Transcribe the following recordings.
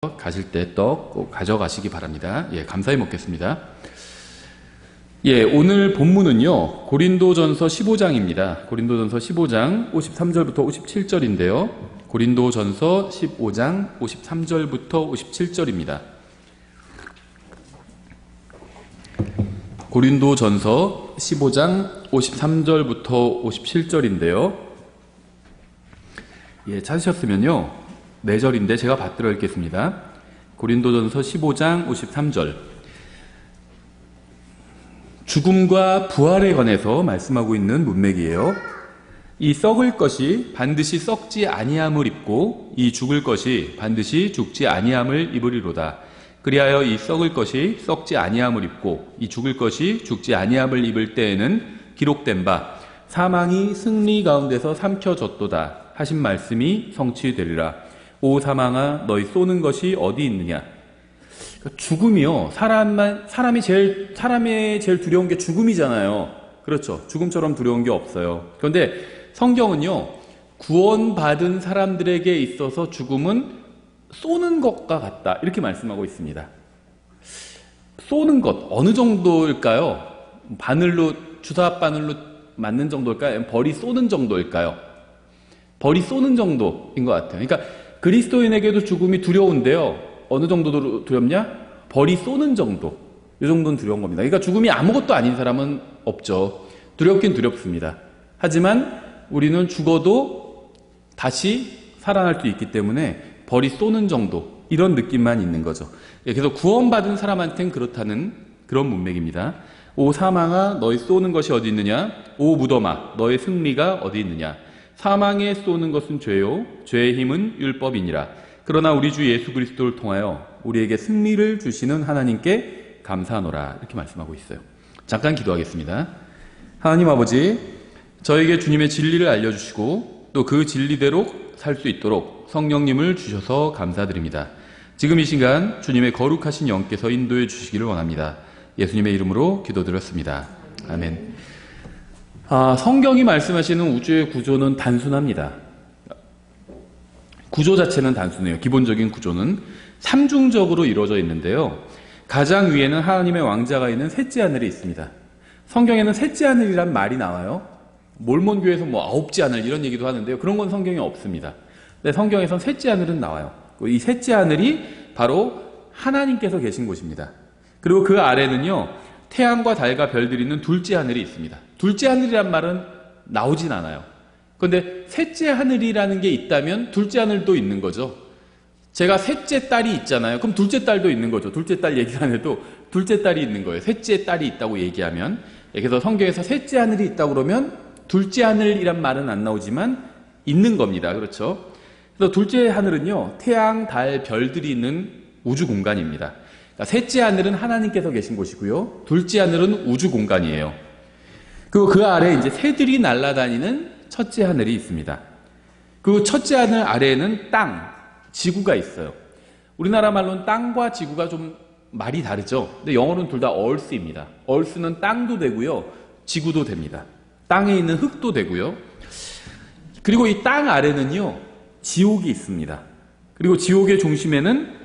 가실 때 떡 꼭 가져가시기 바랍니다. 예, 감사히 먹겠습니다. 예, 오늘 본문은요, 고린도전서 15장입니다. 고린도전서 15장 53절부터 57절인데요. 고린도전서 15장 53절부터 57절입니다. 고린도전서 15장 53절부터 57절인데요. 예, 찾으셨으면요. 4절인데 제가 받들어 읽겠습니다. 고린도전서 15장 53절. 죽음과 부활에 관해서 말씀하고 있는 문맥이에요. 이 썩을 것이 반드시 썩지 아니함을 입고 이 죽을 것이 반드시 죽지 아니함을 입으리로다. 그리하여 이 썩을 것이 썩지 아니함을 입고 이 죽을 것이 죽지 아니함을 입을 때에는 기록된 바 사망이 승리 가운데서 삼켜졌도다 하신 말씀이 성취되리라. 오 사망아 너희 쏘는 것이 어디 있느냐. 그러니까 죽음이요, 사람이 제일 두려운 게 죽음이잖아요. 그렇죠. 죽음처럼 두려운 게 없어요. 그런데 성경은요, 구원받은 사람들에게 있어서 죽음은 쏘는 것과 같다 이렇게 말씀하고 있습니다. 쏘는 것 어느 정도일까요? 바늘로, 주사 바늘로 맞는 정도일까요? 벌이 쏘는 정도일까요? 벌이 쏘는 정도인 것 같아요. 그러니까 그리스도인에게도 죽음이 두려운데요, 어느 정도 두렵냐? 벌이 쏘는 정도, 이 정도는 두려운 겁니다. 그러니까 죽음이 아무것도 아닌 사람은 없죠. 두렵긴 두렵습니다. 하지만 우리는 죽어도 다시 살아날 수 있기 때문에 벌이 쏘는 정도, 이런 느낌만 있는 거죠. 그래서 구원받은 사람한테는 그렇다는 그런 문맥입니다. 오 사망아 너희 쏘는 것이 어디 있느냐. 오 무덤아 너의 승리가 어디 있느냐. 사망에 쏘는 것은 죄요 죄의 힘은 율법이니라. 그러나 우리 주 예수 그리스도를 통하여 우리에게 승리를 주시는 하나님께 감사하노라. 이렇게 말씀하고 있어요. 잠깐 기도하겠습니다. 하나님 아버지, 저에게 주님의 진리를 알려주시고 또 그 진리대로 살 수 있도록 성령님을 주셔서 감사드립니다. 지금 이 시간 주님의 거룩하신 영께서 인도해 주시기를 원합니다. 예수님의 이름으로 기도드렸습니다. 아멘. 성경이 말씀하시는 우주의 구조는 단순합니다. 구조 자체는 단순해요. 기본적인 구조는 삼중적으로 이루어져 있는데요. 가장 위에는 하나님의 왕자가 있는 셋째 하늘이 있습니다. 성경에는 셋째 하늘이란 말이 나와요. 몰몬교에서 9째 하늘 이런 얘기도 하는데요. 그런 건 성경에 없습니다. 근데 성경에선 셋째 하늘은 나와요. 이 셋째 하늘이 바로 하나님께서 계신 곳입니다. 그리고 그 아래는요, 태양과 달과 별들이 있는 둘째 하늘이 있습니다. 둘째 하늘이란 말은 나오진 않아요. 그런데 셋째 하늘이라는 게 있다면 둘째 하늘도 있는 거죠. 제가 셋째 딸이 있잖아요. 그럼 둘째 딸도 있는 거죠. 둘째 딸 얘기 안 해도 둘째 딸이 있는 거예요. 셋째 딸이 있다고 얘기하면. 그래서 성경에서 셋째 하늘이 있다고 그러면 둘째 하늘이란 말은 안 나오지만 있는 겁니다. 그렇죠? 그래서 둘째 하늘은요, 태양, 달, 별들이 있는 우주 공간입니다. 그러니까 셋째 하늘은 하나님께서 계신 곳이고요. 둘째 하늘은 우주 공간이에요. 그리고 그 아래에 이제 새들이 날아다니는 첫째 하늘이 있습니다. 그 첫째 하늘 아래에는 땅, 지구가 있어요. 우리나라 말로는 땅과 지구가 좀 말이 다르죠. 근데 영어로는 둘 다 earth입니다. earth는 땅도 되고요, 지구도 됩니다. 땅에 있는 흙도 되고요. 그리고 이 땅 아래는요, 지옥이 있습니다. 그리고 지옥의 중심에는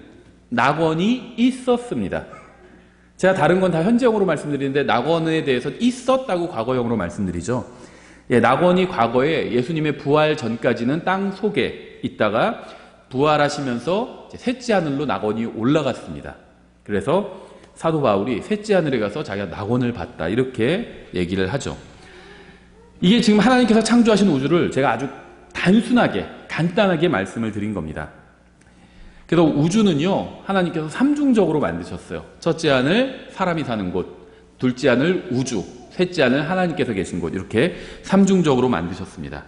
낙원이 있었습니다. 제가 다른 건 다 현재형으로 말씀드리는데 낙원에 대해서 있었다고 과거형으로 말씀드리죠. 예, 낙원이 과거에 예수님의 부활 전까지는 땅 속에 있다가 부활하시면서 셋째 하늘로 낙원이 올라갔습니다. 그래서 사도 바울이 셋째 하늘에 가서 자기가 낙원을 봤다 이렇게 얘기를 하죠. 이게 지금 하나님께서 창조하신 우주를 제가 아주 단순하게 간단하게 말씀을 드린 겁니다. 그래서 우주는요, 하나님께서 삼중적으로 만드셨어요. 첫째 하늘 사람이 사는 곳, 둘째 하늘 우주, 셋째 하늘 하나님께서 계신 곳, 이렇게 삼중적으로 만드셨습니다.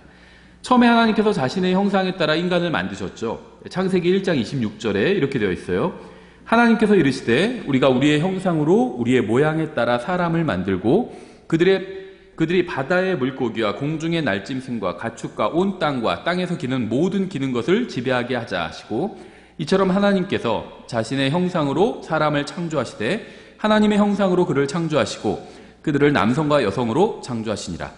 처음에 하나님께서 자신의 형상에 따라 인간을 만드셨죠. 창세기 1장 26절에 이렇게 되어 있어요. 하나님께서 이르시되 우리가 우리의 형상으로 우리의 모양에 따라 사람을 만들고 그들이 바다의 물고기와 공중의 날짐승과 가축과 온 땅과 땅에서 기는 모든 기는 것을 지배하게 하자 하시고, 이처럼 하나님께서 자신의 형상으로 사람을 창조하시되 하나님의 형상으로 그를 창조하시고 그들을 남성과 여성으로 창조하시니라.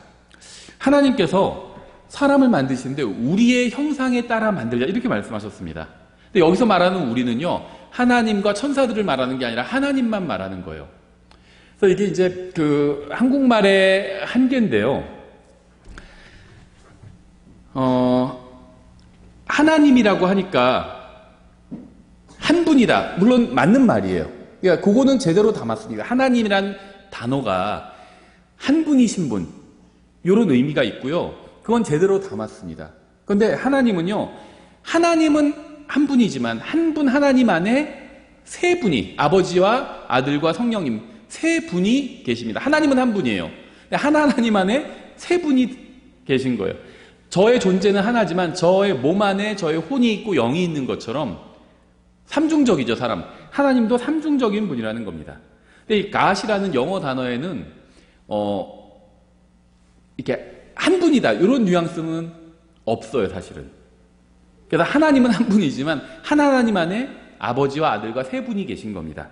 하나님께서 사람을 만드시는데 우리의 형상에 따라 만들자 이렇게 말씀하셨습니다. 근데 여기서 말하는 우리는요, 하나님과 천사들을 말하는 게 아니라 하나님만 말하는 거예요. 그래서 이게 이제 그 한국말의 한계인데요. 하나님이라고 하니까 한 분이다. 물론 맞는 말이에요. 그러니까 그거는 제대로 담았습니다. 하나님이란 단어가 한 분이신 분, 이런 의미가 있고요. 그건 제대로 담았습니다. 그런데 하나님은요, 하나님은 한 분이지만 한 분 하나님 안에 세 분이, 아버지와 아들과 성령님 세 분이 계십니다. 하나님은 한 분이에요. 하나님 안에 세 분이 계신 거예요. 저의 존재는 하나지만 저의 몸 안에 저의 혼이 있고 영이 있는 것처럼 삼중적이죠, 사람. 하나님도 삼중적인 분이라는 겁니다. 근데 이 God이라는 영어 단어에는 이렇게 한 분이다 이런 뉘앙스는 없어요, 사실은. 그래서 하나님은 한 분이지만 한 하나님 안에 아버지와 아들과 세 분이 계신 겁니다.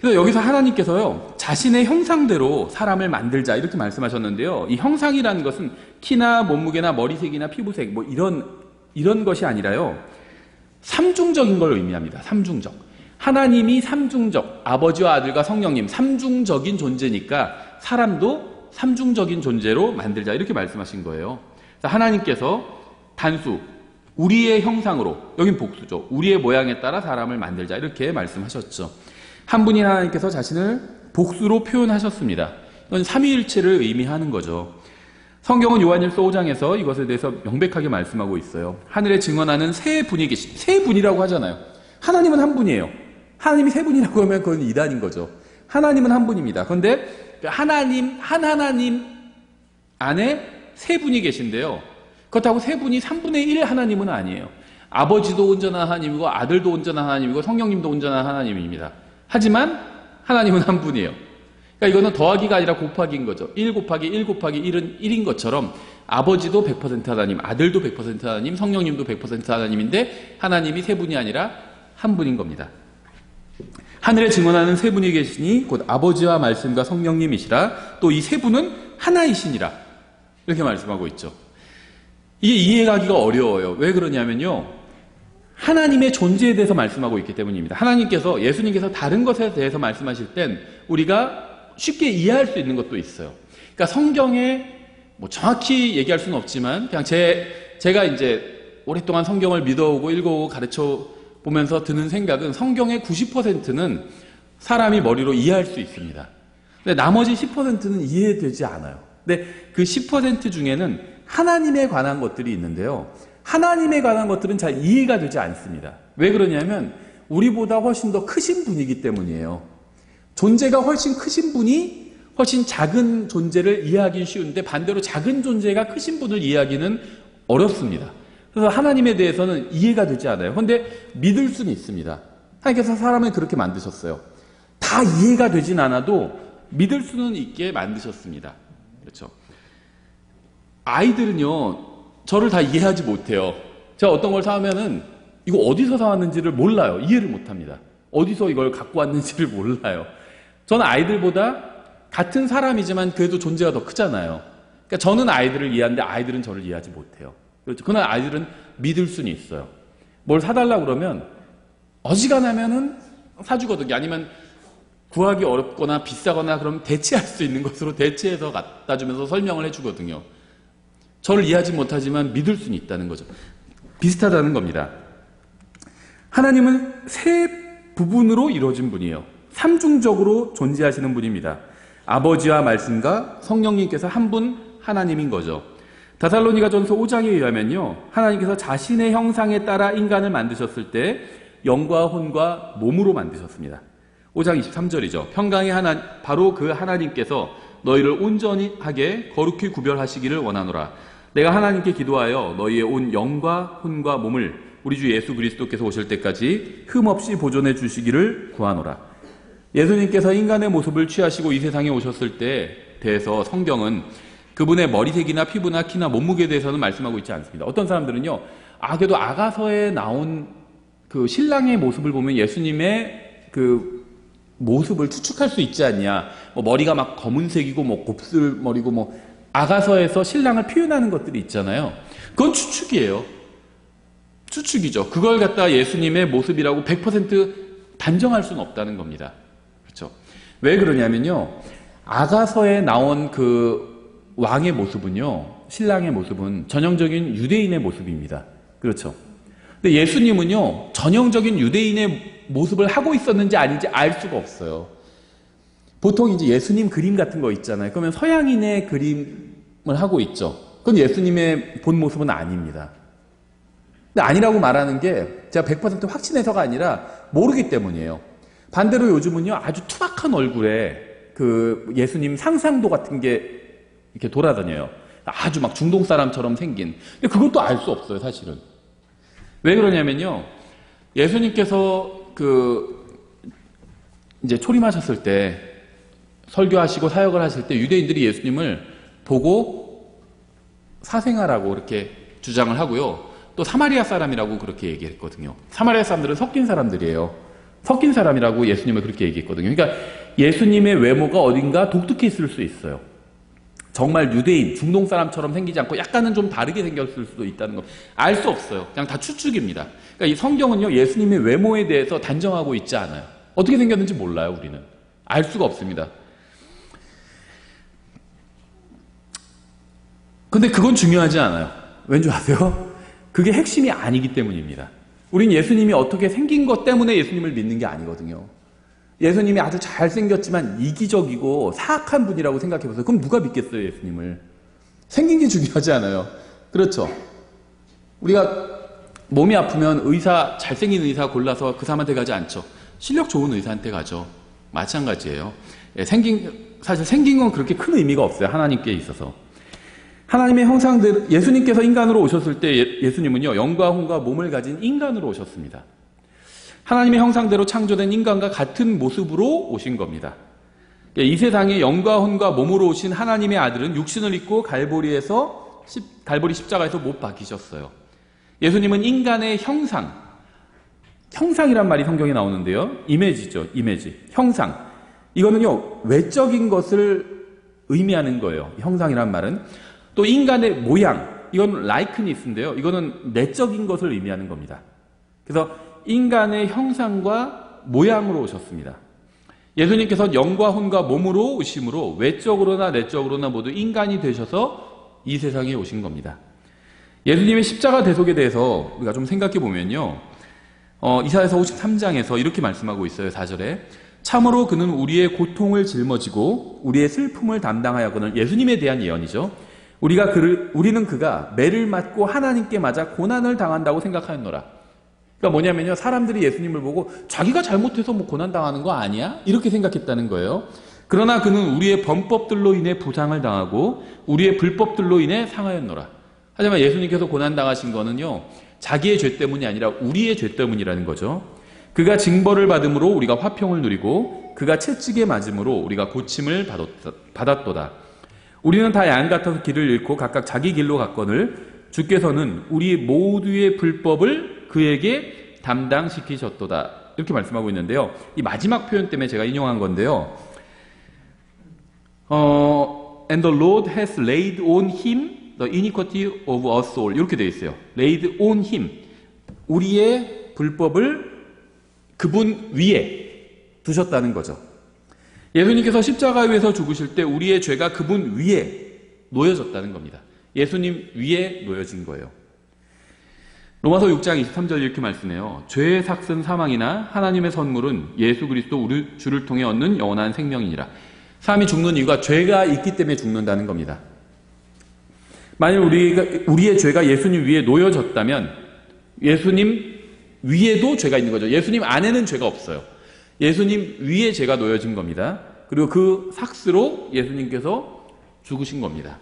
그래서 여기서 하나님께서요, 자신의 형상대로 사람을 만들자 이렇게 말씀하셨는데요. 이 형상이라는 것은 키나 몸무게나 머리색이나 피부색 뭐 이런 것이 아니라요, 삼중적인 걸 의미합니다. 삼중적. 하나님이 삼중적, 아버지와 아들과 성령님 삼중적인 존재니까 사람도 삼중적인 존재로 만들자 이렇게 말씀하신 거예요. 하나님께서 단수, 우리의 형상으로, 여긴 복수죠. 우리의 모양에 따라 사람을 만들자 이렇게 말씀하셨죠. 한 분인 하나님께서 자신을 복수로 표현하셨습니다. 이건 삼위일체를 의미하는 거죠. 성경은 요한일서 5장에서 이것에 대해서 명백하게 말씀하고 있어요. 하늘에 증언하는 세 분이 계신, 세 분이라고 하잖아요. 하나님은 한 분이에요. 하나님이 세 분이라고 하면 그건 이단인 거죠. 하나님은 한 분입니다. 그런데 하나님, 한 하나님 안에 세 분이 계신데요. 그렇다고 세 분이 3분의 1 하나님은 아니에요. 아버지도 온전한 하나님이고 아들도 온전한 하나님이고 성령님도 온전한 하나님입니다. 하지만 하나님은 한 분이에요. 그러니까 이거는 더하기가 아니라 곱하기인 거죠. 1 곱하기 1 곱하기 1은 1인 것처럼 아버지도 100% 하나님, 아들도 100% 하나님, 성령님도 100% 하나님인데 하나님이 세 분이 아니라 한 분인 겁니다. 하늘에 증언하는 세 분이 계시니 곧 아버지와 말씀과 성령님이시라. 또 이 세 분은 하나이시니라. 이렇게 말씀하고 있죠. 이게 이해하기가 어려워요. 왜 그러냐면요, 하나님의 존재에 대해서 말씀하고 있기 때문입니다. 하나님께서, 예수님께서 다른 것에 대해서 말씀하실 땐 우리가 쉽게 이해할 수 있는 것도 있어요. 그러니까 성경에 뭐 정확히 얘기할 수는 없지만 그냥 제가 이제 오랫동안 성경을 믿어오고 읽어오고 가르쳐 보면서 드는 생각은 성경의 90%는 사람이 머리로 이해할 수 있습니다. 근데 나머지 10%는 이해되지 않아요. 근데 그 10% 중에는 하나님에 관한 것들이 있는데요. 하나님에 관한 것들은 잘 이해가 되지 않습니다. 왜 그러냐면 우리보다 훨씬 더 크신 분이기 때문이에요. 존재가 훨씬 크신 분이 훨씬 작은 존재를 이해하기 쉬운데 반대로 작은 존재가 크신 분을 이해하기는 어렵습니다. 그래서 하나님에 대해서는 이해가 되지 않아요. 그런데 믿을 수는 있습니다. 하나님께서 사람을 그렇게 만드셨어요. 다 이해가 되진 않아도 믿을 수는 있게 만드셨습니다. 그렇죠. 아이들은요, 저를 다 이해하지 못해요. 제가 어떤 걸 사오면은 이거 어디서 사왔는지를 몰라요. 이해를 못합니다. 어디서 이걸 갖고 왔는지를 몰라요. 저는 아이들보다 같은 사람이지만 그래도 존재가 더 크잖아요. 그러니까 저는 아이들을 이해하는데 아이들은 저를 이해하지 못해요. 그렇죠. 그러나 아이들은 믿을 수는 있어요. 뭘 사달라고 그러면 어지간하면은 사주거든요. 아니면 구하기 어렵거나 비싸거나 그러면 대체할 수 있는 것으로 대체해서 갖다 주면서 설명을 해주거든요. 저를 이해하지 못하지만 믿을 수는 있다는 거죠. 비슷하다는 겁니다. 하나님은 세 부분으로 이루어진 분이에요. 삼중적으로 존재하시는 분입니다. 아버지와 말씀과 성령님께서 한 분 하나님인 거죠. 데살로니가전서 5장에 의하면요, 하나님께서 자신의 형상에 따라 인간을 만드셨을 때 영과 혼과 몸으로 만드셨습니다. 5장 23절이죠. 평강의 바로 그 하나님께서 너희를 온전히 하게 거룩히 구별하시기를 원하노라. 내가 하나님께 기도하여 너희의 온 영과 혼과 몸을 우리 주 예수 그리스도께서 오실 때까지 흠없이 보존해 주시기를 구하노라. 예수님께서 인간의 모습을 취하시고 이 세상에 오셨을 때에 대해서 성경은 그분의 머리색이나 피부나 키나 몸무게에 대해서는 말씀하고 있지 않습니다. 어떤 사람들은요, 그래도 아가서에 나온 그 신랑의 모습을 보면 예수님의 그 모습을 추측할 수 있지 않냐. 뭐 머리가 막 검은색이고 뭐 곱슬머리고 뭐 아가서에서 신랑을 표현하는 것들이 있잖아요. 그건 추측이에요. 추측이죠. 그걸 갖다가 예수님의 모습이라고 100% 단정할 수는 없다는 겁니다. 그렇죠? 왜 그러냐면요. 아가서에 나온 그 왕의 모습은요, 신랑의 모습은 전형적인 유대인의 모습입니다. 그렇죠? 근데 예수님은요, 전형적인 유대인의 모습을 하고 있었는지 아닌지 알 수가 없어요. 보통 이제 예수님 그림 같은 거 있잖아요. 그러면 서양인의 그림을 하고 있죠. 그건 예수님의 본 모습은 아닙니다. 근데 아니라고 말하는 게 제가 100% 확신해서가 아니라 모르기 때문이에요. 반대로 요즘은요, 아주 투박한 얼굴에 그 예수님 상상도 같은 게 이렇게 돌아다녀요. 아주 막 중동 사람처럼 생긴. 근데 그것도 알 수 없어요, 사실은. 왜 그러냐면요, 예수님께서 이제 초림하셨을 때, 설교하시고 사역을 하실 때 유대인들이 예수님을 보고 사생아라고 이렇게 주장을 하고요. 또 사마리아 사람이라고 그렇게 얘기했거든요. 사마리아 사람들은 섞인 사람들이에요. 섞인 사람이라고 예수님을 그렇게 얘기했거든요. 그러니까 예수님의 외모가 어딘가 독특했을 수 있어요. 정말 유대인, 중동 사람처럼 생기지 않고 약간은 좀 다르게 생겼을 수도 있다는 거. 알 수 없어요. 그냥 다 추측입니다. 그러니까 이 성경은요, 예수님의 외모에 대해서 단정하고 있지 않아요. 어떻게 생겼는지 몰라요, 우리는. 알 수가 없습니다. 근데 그건 중요하지 않아요. 왠지 아세요? 그게 핵심이 아니기 때문입니다. 우린 예수님이 어떻게 생긴 것 때문에 예수님을 믿는 게 아니거든요. 예수님이 아주 잘생겼지만 이기적이고 사악한 분이라고 생각해보세요. 그럼 누가 믿겠어요, 예수님을? 생긴 게 중요하지 않아요. 그렇죠? 우리가 몸이 아프면 잘생긴 의사 골라서 그 사람한테 가지 않죠. 실력 좋은 의사한테 가죠. 마찬가지예요. 사실 생긴 건 그렇게 큰 의미가 없어요, 하나님께 있어서. 하나님의 형상대로, 예수님께서 인간으로 오셨을 때 예수님은요, 영과 혼과 몸을 가진 인간으로 오셨습니다. 하나님의 형상대로 창조된 인간과 같은 모습으로 오신 겁니다. 이 세상에 영과 혼과 몸으로 오신 하나님의 아들은 육신을 입고 갈보리 십자가에서 못 박히셨어요. 예수님은 인간의 형상이란 말이 성경에 나오는데요. 이미지죠, 이미지. 형상. 이거는요, 외적인 것을 의미하는 거예요. 형상이란 말은. 또 인간의 모양. 이건 라이크니스인데요. 이거는 내적인 것을 의미하는 겁니다. 그래서 인간의 형상과 모양으로 오셨습니다. 예수님께서는 영과 혼과 몸으로 오심으로 외적으로나 내적으로나 모두 인간이 되셔서 이 세상에 오신 겁니다. 예수님의 십자가 대속에 대해서 우리가 좀 생각해 보면요. 이사야서 53장에서 이렇게 말씀하고 있어요. 4절에. 참으로 그는 우리의 고통을 짊어지고 우리의 슬픔을 담당하였거늘. 예수님에 대한 예언이죠. 우리는 그가 매를 맞고 하나님께 맞아 고난을 당한다고 생각하였노라. 그러니까 뭐냐면요, 사람들이 예수님을 보고 자기가 잘못해서 뭐 고난당하는 거 아니야? 이렇게 생각했다는 거예요. 그러나 그는 우리의 범법들로 인해 부상을 당하고 우리의 불법들로 인해 상하였노라. 하지만 예수님께서 고난당하신 거는요, 자기의 죄 때문이 아니라 우리의 죄 때문이라는 거죠. 그가 징벌을 받음으로 우리가 화평을 누리고 그가 채찍에 맞음으로 우리가 고침을 받았도다. 우리는 다 양 같아서 길을 잃고 각각 자기 길로 갔거늘 주께서는 우리 모두의 불법을 그에게 담당시키셨도다. 이렇게 말씀하고 있는데요. 이 마지막 표현 때문에 제가 인용한 건데요. And the Lord has laid on him the iniquity of us all. 이렇게 되어 있어요. laid on him. 우리의 불법을 그분 위에 두셨다는 거죠. 예수님께서 십자가 위에서 죽으실 때 우리의 죄가 그분 위에 놓여졌다는 겁니다. 예수님 위에 놓여진 거예요. 로마서 6장 23절 이렇게 말씀해요. 죄의 삭은 사망이나 하나님의 선물은 예수 그리스도 우리 주를 통해 얻는 영원한 생명이니라. 사람이 죽는 이유가 죄가 있기 때문에 죽는다는 겁니다. 만일 우리의 죄가 예수님 위에 놓여졌다면 예수님 위에도 죄가 있는 거죠. 예수님 안에는 죄가 없어요. 예수님 위에 죄가 놓여진 겁니다. 그리고 그 삭스로 예수님께서 죽으신 겁니다.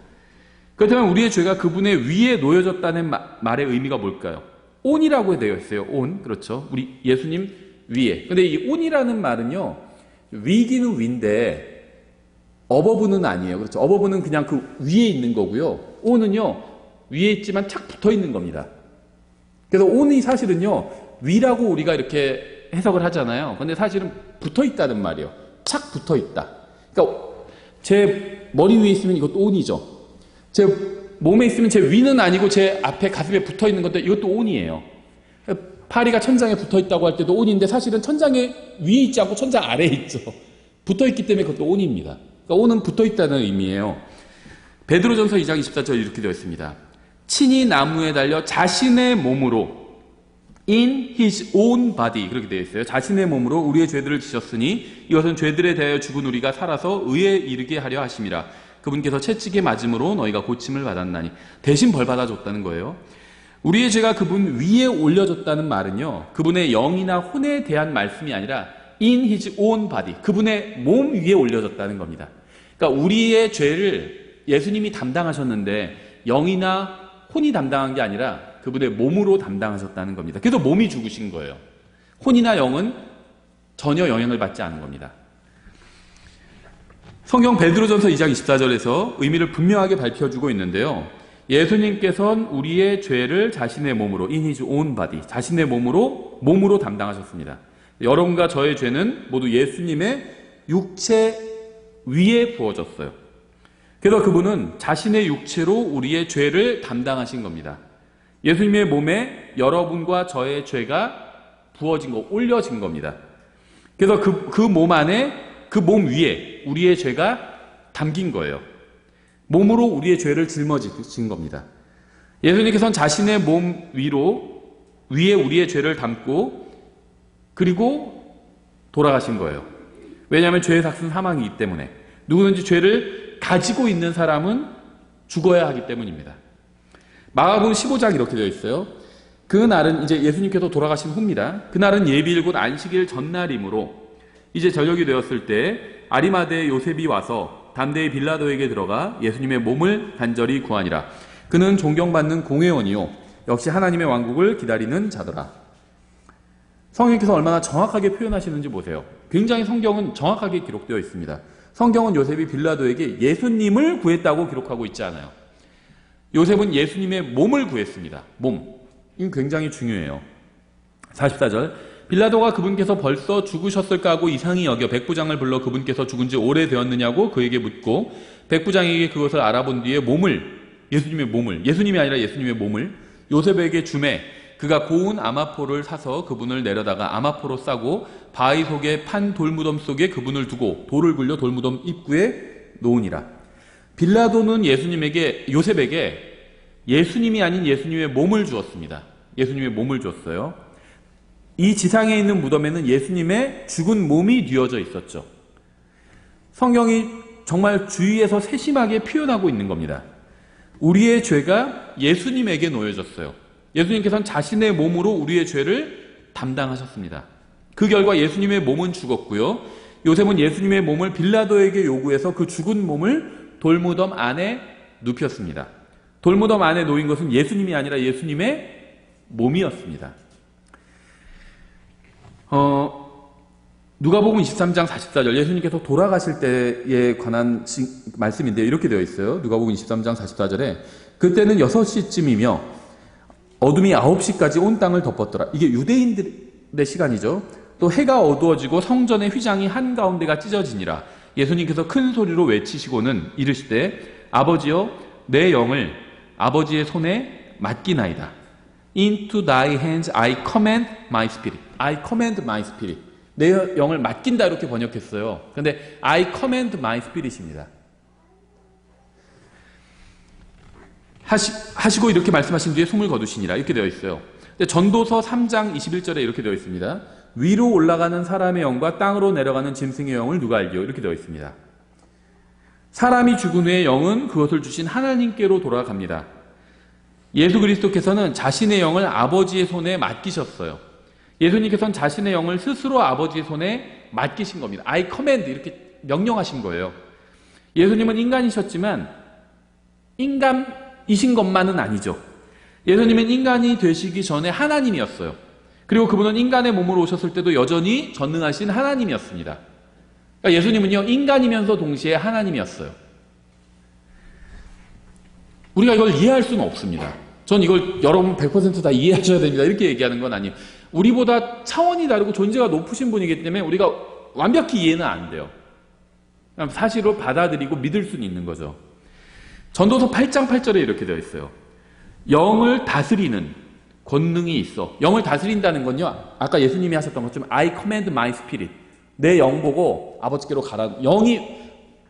그렇다면 우리의 죄가 그분의 위에 놓여졌다는 말의 의미가 뭘까요? 온이라고 되어 있어요. 온. 그렇죠. 우리 예수님 위에. 근데 이 온이라는 말은요, 위기는 위인데 어버브는 아니에요. 그렇죠. 어버브는 그냥 그 위에 있는 거고요. 온은요, 위에 있지만 착 붙어 있는 겁니다. 그래서 온이 사실은요, 위라고 우리가 이렇게 해석을 하잖아요. 근데 사실은 붙어 있다는 말이에요. 착 붙어 있다. 그러니까 제 머리 위에 있으면 이것도 온이죠. 제 몸에 있으면 제 위는 아니고 제 앞에 가슴에 붙어 있는 건데 이것도 온이에요. 파리가 천장에 붙어 있다고 할 때도 온인데 사실은 천장에 위에 있지 않고 천장 아래에 있죠. 붙어 있기 때문에 그것도 온입니다. 그러니까 온은 붙어 있다는 의미예요. 베드로전서 2장 24절 이렇게 되어 있습니다. 친히 나무에 달려 자신의 몸으로 in his own body 그렇게 되어 있어요. 자신의 몸으로 우리의 죄들을 지셨으니 이것은 죄들에 대하여 죽은 우리가 살아서 의에 이르게 하려 하심이라. 그분께서 채찍에 맞음으로 너희가 고침을 받았나니 대신 벌 받아줬다는 거예요. 우리의 죄가 그분 위에 올려졌다는 말은요, 그분의 영이나 혼에 대한 말씀이 아니라 in his own body, 그분의 몸 위에 올려졌다는 겁니다. 그러니까 우리의 죄를 예수님이 담당하셨는데 영이나 혼이 담당한 게 아니라 그분의 몸으로 담당하셨다는 겁니다. 그래서 몸이 죽으신 거예요. 혼이나 영은 전혀 영향을 받지 않은 겁니다. 성경 베드로전서 2장 24절에서 의미를 분명하게 밝혀주고 있는데요. 예수님께서는 우리의 죄를 자신의 몸으로 in his own body, 자신의 몸으로 담당하셨습니다. 여러분과 저의 죄는 모두 예수님의 육체 위에 부어졌어요. 그래서 그분은 자신의 육체로 우리의 죄를 담당하신 겁니다. 예수님의 몸에 여러분과 저의 죄가 부어진 거, 올려진 겁니다. 그래서 그 몸 안에, 그 몸 위에 우리의 죄가 담긴 거예요. 몸으로 우리의 죄를 짊어진 겁니다. 예수님께서는 자신의 몸 위에 우리의 죄를 담고 그리고 돌아가신 거예요. 왜냐하면 죄의 삭은 사망이기 때문에. 누구든지 죄를 가지고 있는 사람은 죽어야 하기 때문입니다. 마가복음 15장 이렇게 되어 있어요. 그날은 이제 예수님께서 돌아가신 후입니다. 그날은 예비일 곧 안식일 전날이므로 이제 저녁이 되었을 때 아리마대의 요셉이 와서 담대히 빌라도에게 들어가 예수님의 몸을 간절히 구하니라. 그는 존경받는 공회원이요 역시 하나님의 왕국을 기다리는 자더라. 성령께서 얼마나 정확하게 표현하시는지 보세요. 굉장히 성경은 정확하게 기록되어 있습니다. 성경은 요셉이 빌라도에게 예수님을 구했다고 기록하고 있지 않아요. 요셉은 예수님의 몸을 구했습니다. 몸. 이건 굉장히 중요해요. 44절 빌라도가 그분께서 벌써 죽으셨을까 하고 이상히 여겨 백부장을 불러 그분께서 죽은 지 오래되었느냐고 그에게 묻고 백부장에게 그것을 알아본 뒤에 예수님이 아니라 예수님의 몸을 요셉에게 주매 그가 고운 아마포를 사서 그분을 내려다가 아마포로 싸고 바위 속에 판 돌무덤 속에 그분을 두고 돌을 굴려 돌무덤 입구에 놓으니라. 빌라도는 요셉에게 예수님이 아닌 예수님의 몸을 주었습니다. 예수님의 몸을 줬어요. 이 지상에 있는 무덤에는 예수님의 죽은 몸이 뉘어져 있었죠. 성경이 정말 주위에서 세심하게 표현하고 있는 겁니다. 우리의 죄가 예수님에게 놓여졌어요. 예수님께서는 자신의 몸으로 우리의 죄를 담당하셨습니다. 그 결과 예수님의 몸은 죽었고요. 요셉은 예수님의 몸을 빌라도에게 요구해서 그 죽은 몸을 돌무덤 안에 눕혔습니다. 돌무덤 안에 놓인 것은 예수님이 아니라 예수님의 몸이었습니다. 누가복음 23장 44절 예수님께서 돌아가실 때에 관한 말씀인데 이렇게 되어 있어요. 누가복음 23장 44절에 그때는 6시쯤이며 어둠이 9시까지 온 땅을 덮었더라. 이게 유대인들의 시간이죠. 또 해가 어두워지고 성전의 휘장이 한가운데가 찢어지니라. 예수님께서 큰 소리로 외치시고는 이르시되 아버지여 내 영을 아버지의 손에 맡기나이다. Into thy hands I commend my spirit. I commend my spirit. 내 영을 맡긴다 이렇게 번역했어요. 그런데 I commend my spirit입니다. 하시고 이렇게 말씀하신 뒤에 숨을 거두시니라 이렇게 되어 있어요. 근데 전도서 3장 21절에 이렇게 되어 있습니다. 위로 올라가는 사람의 영과 땅으로 내려가는 짐승의 영을 누가 알기요? 이렇게 되어 있습니다. 사람이 죽은 후에 영은 그것을 주신 하나님께로 돌아갑니다. 예수 그리스도께서는 자신의 영을 아버지의 손에 맡기셨어요. 예수님께서는 자신의 영을 스스로 아버지의 손에 맡기신 겁니다. I command 이렇게 명령하신 거예요. 예수님은 인간이셨지만 인간이신 것만은 아니죠. 예수님은 인간이 되시기 전에 하나님이었어요. 그리고 그분은 인간의 몸으로 오셨을 때도 여전히 전능하신 하나님이었습니다. 그러니까 예수님은요 인간이면서 동시에 하나님이었어요. 우리가 이걸 이해할 수는 없습니다. 전 이걸 여러분 100% 다 이해하셔야 됩니다. 이렇게 얘기하는 건 아니에요. 우리보다 차원이 다르고 존재가 높으신 분이기 때문에 우리가 완벽히 이해는 안 돼요. 사실을 받아들이고 믿을 수는 있는 거죠. 전도서 8장 8절에 이렇게 되어 있어요. 영을 다스리는 권능이 있어. 영을 다스린다는 건요, 아까 예수님이 하셨던 것처럼 I command my spirit. 내 영 보고 아버지께로 가라.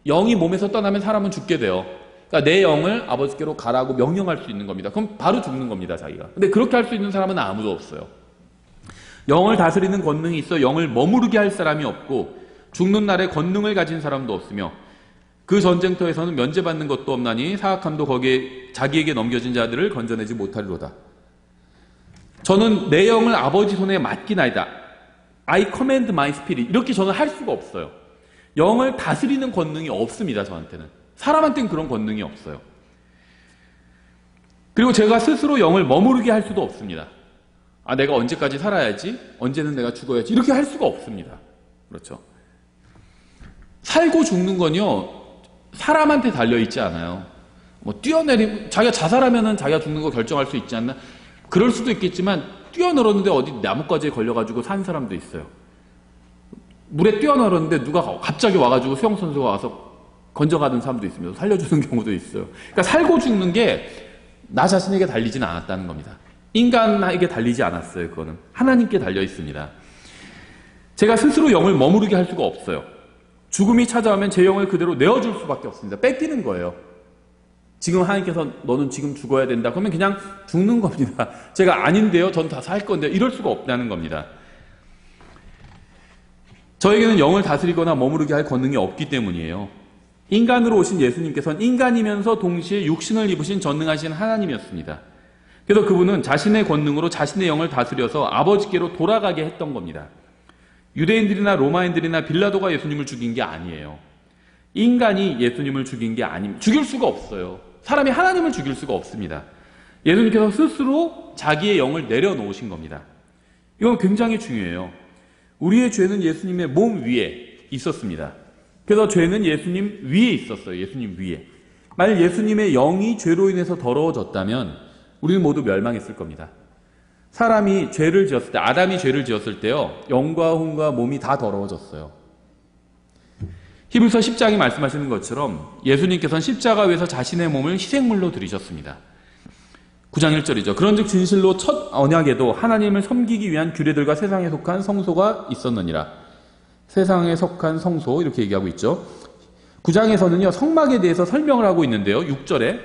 영이 몸에서 떠나면 사람은 죽게 돼요. 그러니까 내 영을 아버지께로 가라고 명령할 수 있는 겁니다. 그럼 바로 죽는 겁니다, 자기가. 근데 그렇게 할 수 있는 사람은 아무도 없어요. 영을 다스리는 권능이 있어 영을 머무르게 할 사람이 없고 죽는 날에 권능을 가진 사람도 없으며 그 전쟁터에서는 면제받는 것도 없나니 사악함도 거기에 자기에게 넘겨진 자들을 건져내지 못하리로다. 저는 내 영을 아버지 손에 맡기나이다. I command my spirit. 이렇게 저는 할 수가 없어요. 영을 다스리는 권능이 없습니다, 저한테는. 사람한테는 그런 권능이 없어요. 그리고 제가 스스로 영을 머무르게 할 수도 없습니다. 내가 언제까지 살아야지? 언제는 내가 죽어야지? 이렇게 할 수가 없습니다. 그렇죠. 살고 죽는 건요, 사람한테 달려있지 않아요. 자기가 자살하면은 자기가 죽는 거 결정할 수 있지 않나? 그럴 수도 있겠지만, 뛰어놀았는데 어디 나뭇가지에 걸려가지고 산 사람도 있어요. 물에 뛰어놀았는데 누가 갑자기 와가지고 수영선수가 와서 건져가는 사람도 있으면서 살려주는 경우도 있어요. 그러니까 살고 죽는 게 나 자신에게 달리지는 않았다는 겁니다. 인간에게 달리지 않았어요. 그거는 하나님께 달려 있습니다. 제가 스스로 영을 머무르게 할 수가 없어요. 죽음이 찾아오면 제 영을 그대로 내어줄 수밖에 없습니다. 뺏기는 거예요. 지금 하나님께서 너는 지금 죽어야 된다. 그러면 그냥 죽는 겁니다. 제가 아닌데요. 전 다 살 건데요. 이럴 수가 없다는 겁니다. 저에게는 영을 다스리거나 머무르게 할 권능이 없기 때문이에요. 인간으로 오신 예수님께서는 인간이면서 동시에 육신을 입으신 전능하신 하나님이었습니다. 그래서 그분은 자신의 권능으로 자신의 영을 다스려서 아버지께로 돌아가게 했던 겁니다. 유대인들이나 로마인들이나 빌라도가 예수님을 죽인 게 아니에요. 인간이 예수님을 죽인 게 죽일 수가 없어요. 사람이 하나님을 죽일 수가 없습니다. 예수님께서 스스로 자기의 영을 내려놓으신 겁니다. 이건 굉장히 중요해요. 우리의 죄는 예수님의 몸 위에 있었습니다. 그래서 죄는 예수님 위에 있었어요. 예수님 위에. 만약 예수님의 영이 죄로 인해서 더러워졌다면 우리는 모두 멸망했을 겁니다. 사람이 죄를 지었을 때, 아담이 죄를 지었을 때요, 영과 혼과 몸이 다 더러워졌어요. 히브리서 10장이 말씀하시는 것처럼 예수님께서는 십자가 위에서 자신의 몸을 희생물로 드리셨습니다. 9장 1절이죠. 그런즉 진실로 첫 언약에도 하나님을 섬기기 위한 규례들과 세상에 속한 성소가 있었느니라. 세상에 속한 성소, 이렇게 얘기하고 있죠. 9장에서는요, 성막에 대해서 설명을 하고 있는데요. 6절에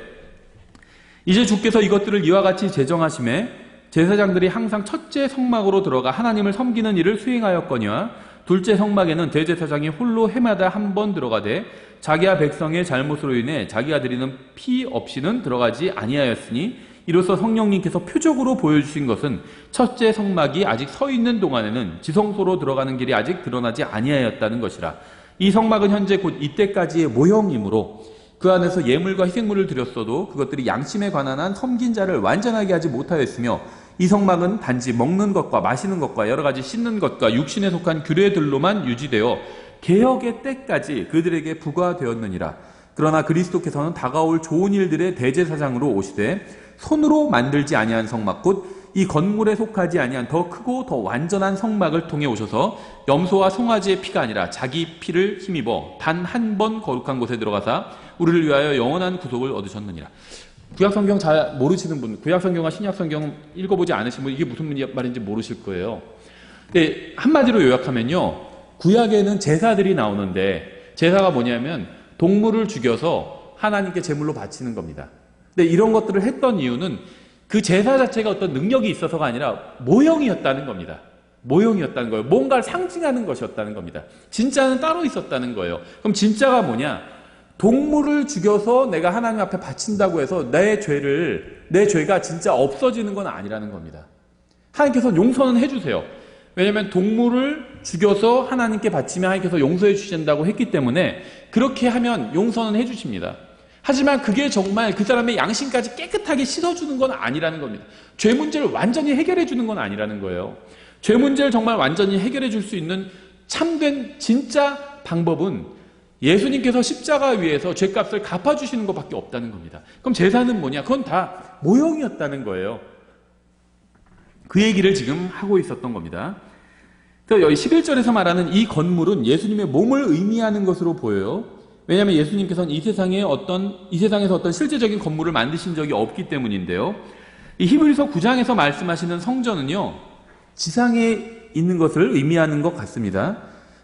이제 주께서 이것들을 이와 같이 제정하심에 제사장들이 항상 첫째 성막으로 들어가 하나님을 섬기는 일을 수행하였거니와 둘째 성막에는 대제사장이 홀로 해마다 한 번 들어가되 자기와 백성의 잘못으로 인해 자기가 드리는 피 없이는 들어가지 아니하였으니 이로써 성령님께서 표적으로 보여주신 것은 첫째 성막이 아직 서 있는 동안에는 지성소로 들어가는 길이 아직 드러나지 아니하였다는 것이라. 이 성막은 현재 곧 이때까지의 모형이므로 그 안에서 예물과 희생물을 드렸어도 그것들이 양심에 관한 한 섬긴 자를 완전하게 하지 못하였으며 이 성막은 단지 먹는 것과 마시는 것과 여러 가지 씻는 것과 육신에 속한 규례들로만 유지되어 개혁의 때까지 그들에게 부과되었느니라. 그러나 그리스도께서는 다가올 좋은 일들의 대제사장으로 오시되 손으로 만들지 아니한 성막 곧 이 건물에 속하지 아니한 더 크고 더 완전한 성막을 통해 오셔서 염소와 송아지의 피가 아니라 자기 피를 힘입어 단 한 번 거룩한 곳에 들어가사 우리를 위하여 영원한 구속을 얻으셨느니라. 구약성경 잘 모르시는 분, 구약성경과 신약성경 읽어보지 않으신 분, 이게 무슨 말인지 모르실 거예요. 근데 한마디로 요약하면요, 구약에는 제사들이 나오는데 제사가 뭐냐면 동물을 죽여서 하나님께 제물로 바치는 겁니다. 근데 이런 것들을 했던 이유는 그 제사 자체가 어떤 능력이 있어서가 아니라 모형이었다는 겁니다. 모형이었다는 거예요. 뭔가를 상징하는 것이었다는 겁니다. 진짜는 따로 있었다는 거예요. 그럼 진짜가 뭐냐? 동물을 죽여서 내가 하나님 앞에 바친다고 해서 내 죄가 진짜 없어지는 건 아니라는 겁니다. 하나님께서 용서는 해주세요. 왜냐하면 동물을 죽여서 하나님께 바치면 하나님께서 용서해 주신다고 했기 때문에 그렇게 하면 용서는 해주십니다. 하지만 그게 정말 그 사람의 양심까지 깨끗하게 씻어주는 건 아니라는 겁니다. 죄 문제를 완전히 해결해 주는 건 아니라는 거예요. 죄 문제를 정말 완전히 해결해 줄 수 있는 참된 진짜 방법은 예수님께서 십자가 위에서 죄값을 갚아주시는 것밖에 없다는 겁니다. 그럼 제사는 뭐냐? 그건 다 모형이었다는 거예요. 그 얘기를 지금 하고 있었던 겁니다. 그래서 여기 11절에서 말하는 이 건물은 예수님의 몸을 의미하는 것으로 보여요. 왜냐하면 예수님께서는 이 세상에서 어떤 실제적인 건물을 만드신 적이 없기 때문인데요. 이 히브리서 9장에서 말씀하시는 성전은요, 지상에 있는 것을 의미하는 것 같습니다.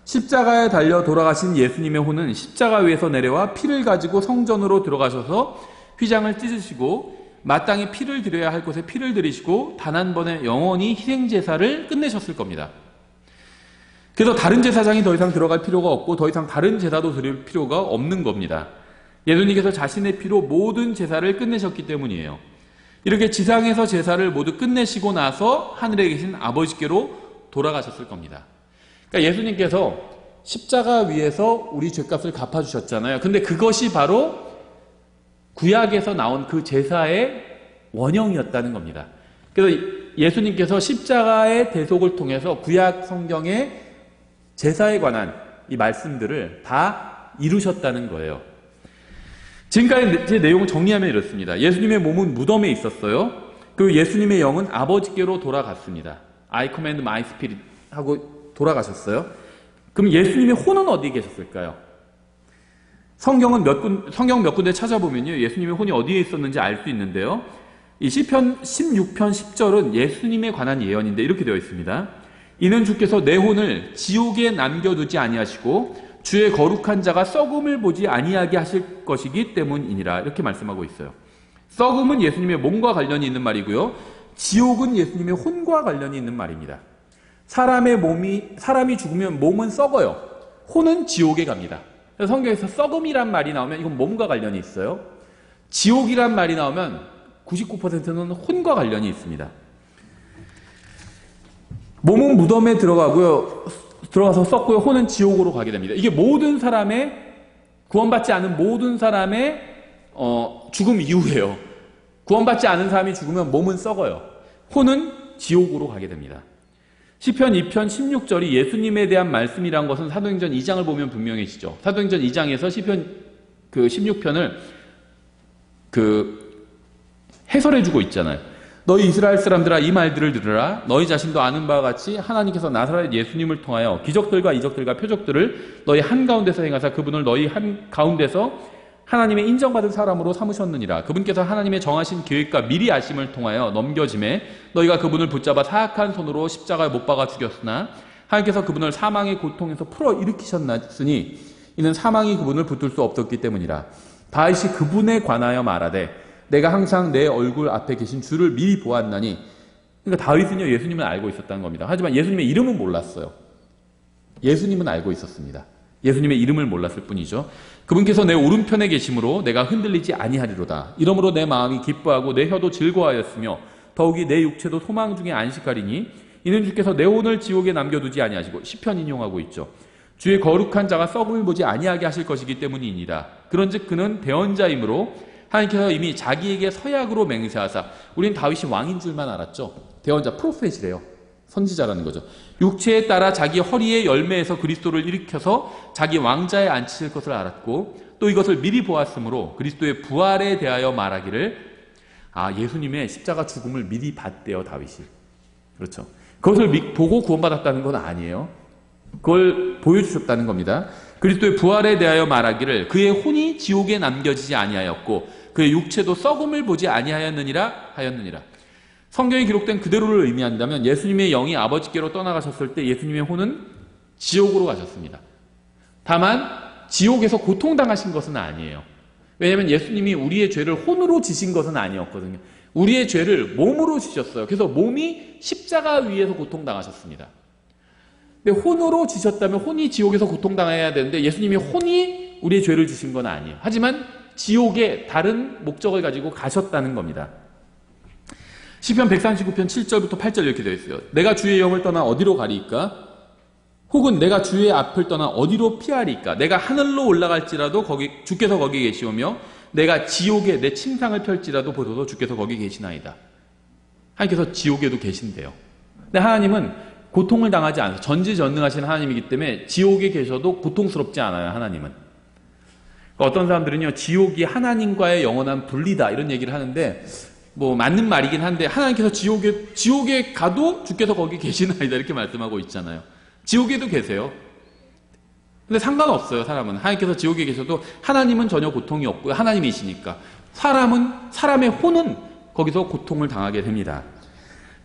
십자가에 달려 돌아가신 예수님의 혼은 십자가 위에서 내려와 피를 가지고 성전으로 들어가셔서 휘장을 찢으시고 마땅히 피를 드려야 할 곳에 피를 드리시고 단 한 번에 영원히 희생제사를 끝내셨을 겁니다. 그래서 다른 제사장이 더 이상 들어갈 필요가 없고 더 이상 다른 제사도 드릴 필요가 없는 겁니다. 예수님께서 자신의 피로 모든 제사를 끝내셨기 때문이에요. 이렇게 지상에서 제사를 모두 끝내시고 나서 하늘에 계신 아버지께로 돌아가셨을 겁니다. 그러니까 예수님께서 십자가 위에서 우리 죄값을 갚아주셨잖아요. 근데 그것이 바로 구약에서 나온 그 제사의 원형이었다는 겁니다. 그래서 예수님께서 십자가의 대속을 통해서 구약 성경의 제사에 관한 이 말씀들을 다 이루셨다는 거예요. 지금까지 제 내용을 정리하면 이렇습니다. 예수님의 몸은 무덤에 있었어요. 그리고 예수님의 영은 아버지께로 돌아갔습니다. I command my spirit 하고 돌아가셨어요. 그럼 예수님의 혼은 어디에 계셨을까요? 성경 몇 군데 찾아보면요, 예수님의 혼이 어디에 있었는지 알 수 있는데요. 이 시편 16편 10절은 예수님에 관한 예언인데 이렇게 되어 있습니다. 이는 주께서 내 혼을 지옥에 남겨두지 아니하시고 주의 거룩한 자가 썩음을 보지 아니하게 하실 것이기 때문이니라. 이렇게 말씀하고 있어요. 썩음은 예수님의 몸과 관련이 있는 말이고요. 지옥은 예수님의 혼과 관련이 있는 말입니다. 사람이 죽으면 몸은 썩어요. 혼은 지옥에 갑니다. 그래서 성경에서 썩음이란 말이 나오면 이건 몸과 관련이 있어요. 지옥이란 말이 나오면 99%는 혼과 관련이 있습니다. 몸은 무덤에 들어가서 썩고요. 혼은 지옥으로 가게 됩니다. 이게 모든 사람의, 구원받지 않은 모든 사람의 죽음 이후예요. 구원받지 않은 사람이 죽으면 몸은 썩어요. 혼은 지옥으로 가게 됩니다. 시편 2편 16절이 예수님에 대한 말씀이란 것은 사도행전 2장을 보면 분명해지죠. 사도행전 2장에서 시편 16편을 해설해주고 있잖아요. 너희 이스라엘 사람들아 이 말들을 들으라. 너희 자신도 아는 바와 같이 하나님께서 나사렛 예수님을 통하여 기적들과 이적들과 표적들을 너희 한가운데서 행하사 그분을 너희 한가운데서 하나님의 인정받은 사람으로 삼으셨느니라. 그분께서 하나님의 정하신 계획과 미리 아심을 통하여 넘겨짐에 너희가 그분을 붙잡아 사악한 손으로 십자가에 못 박아 죽였으나 하나님께서 그분을 사망의 고통에서 풀어 일으키셨으니 이는 사망이 그분을 붙들 수 없었기 때문이라. 다윗이 그분에 관하여 말하되 내가 항상 내 얼굴 앞에 계신 주를 미리 보았나니. 그러니까 다윗은요, 예수님을 알고 있었다는 겁니다. 하지만 예수님의 이름은 몰랐어요. 예수님은 알고 있었습니다. 예수님의 이름을 몰랐을 뿐이죠. 그분께서 내 오른편에 계심으로 내가 흔들리지 아니하리로다. 이러므로 내 마음이 기뻐하고 내 혀도 즐거워하였으며 더욱이 내 육체도 소망 중에 안식하리니 이는 주께서 내 혼을 지옥에 남겨두지 아니하시고 시편 인용하고 있죠. 주의 거룩한 자가 썩음을 보지 아니하게 하실 것이기 때문이니라. 그런즉 그는 대언자이므로 하나님께서 이미 자기에게 서약으로 맹세하사, 우리는 다윗이 왕인 줄만 알았죠. 대언자, 프로페시래요. 선지자라는 거죠. 육체에 따라 자기 허리의 열매에서 그리스도를 일으켜서 자기 왕자에 앉히실 것을 알았고 또 이것을 미리 보았으므로 그리스도의 부활에 대하여 말하기를, 예수님의 십자가 죽음을 미리 봤대요, 다윗이. 그렇죠. 그것을 보고 구원받았다는 건 아니에요. 그걸 보여주셨다는 겁니다. 그리스도의 부활에 대하여 말하기를 그의 혼이 지옥에 남겨지지 아니하였고 그의 육체도 썩음을 보지 아니하였느니라 하였느니라. 성경에 기록된 그대로를 의미한다면 예수님의 영이 아버지께로 떠나가셨을 때 예수님의 혼은 지옥으로 가셨습니다. 다만 지옥에서 고통당하신 것은 아니에요. 왜냐하면 예수님이 우리의 죄를 혼으로 지신 것은 아니었거든요. 우리의 죄를 몸으로 지셨어요. 그래서 몸이 십자가 위에서 고통당하셨습니다. 근데 혼으로 지셨다면 혼이 지옥에서 고통당해야 되는데 예수님이 혼이 우리의 죄를 지신 건 아니에요. 하지만 지옥에 다른 목적을 가지고 가셨다는 겁니다. 시편 139편 7절부터 8절 이렇게 되어 있어요. 내가 주의 영을 떠나 어디로 가리이까? 혹은 내가 주의 앞을 떠나 어디로 피하리이까? 내가 하늘로 올라갈지라도 주께서 거기 계시오며 내가 지옥에 내 침상을 펼지라도 보소서 주께서 거기 계시나이다. 하나님께서 지옥에도 계신대요. 근데 하나님은 고통을 당하지 않아서 전지전능하신 하나님이기 때문에 지옥에 계셔도 고통스럽지 않아요. 하나님은. 어떤 사람들은요, 지옥이 하나님과의 영원한 분리다 이런 얘기를 하는데 맞는 말이긴 한데 하나님께서 지옥에 가도 주께서 거기 계시나이다 이렇게 말씀하고 있잖아요. 지옥에도 계세요. 근데 상관없어요. 사람은 하나님께서 지옥에 계셔도 하나님은 전혀 고통이 없고요. 하나님이시니까. 사람의 혼은 거기서 고통을 당하게 됩니다.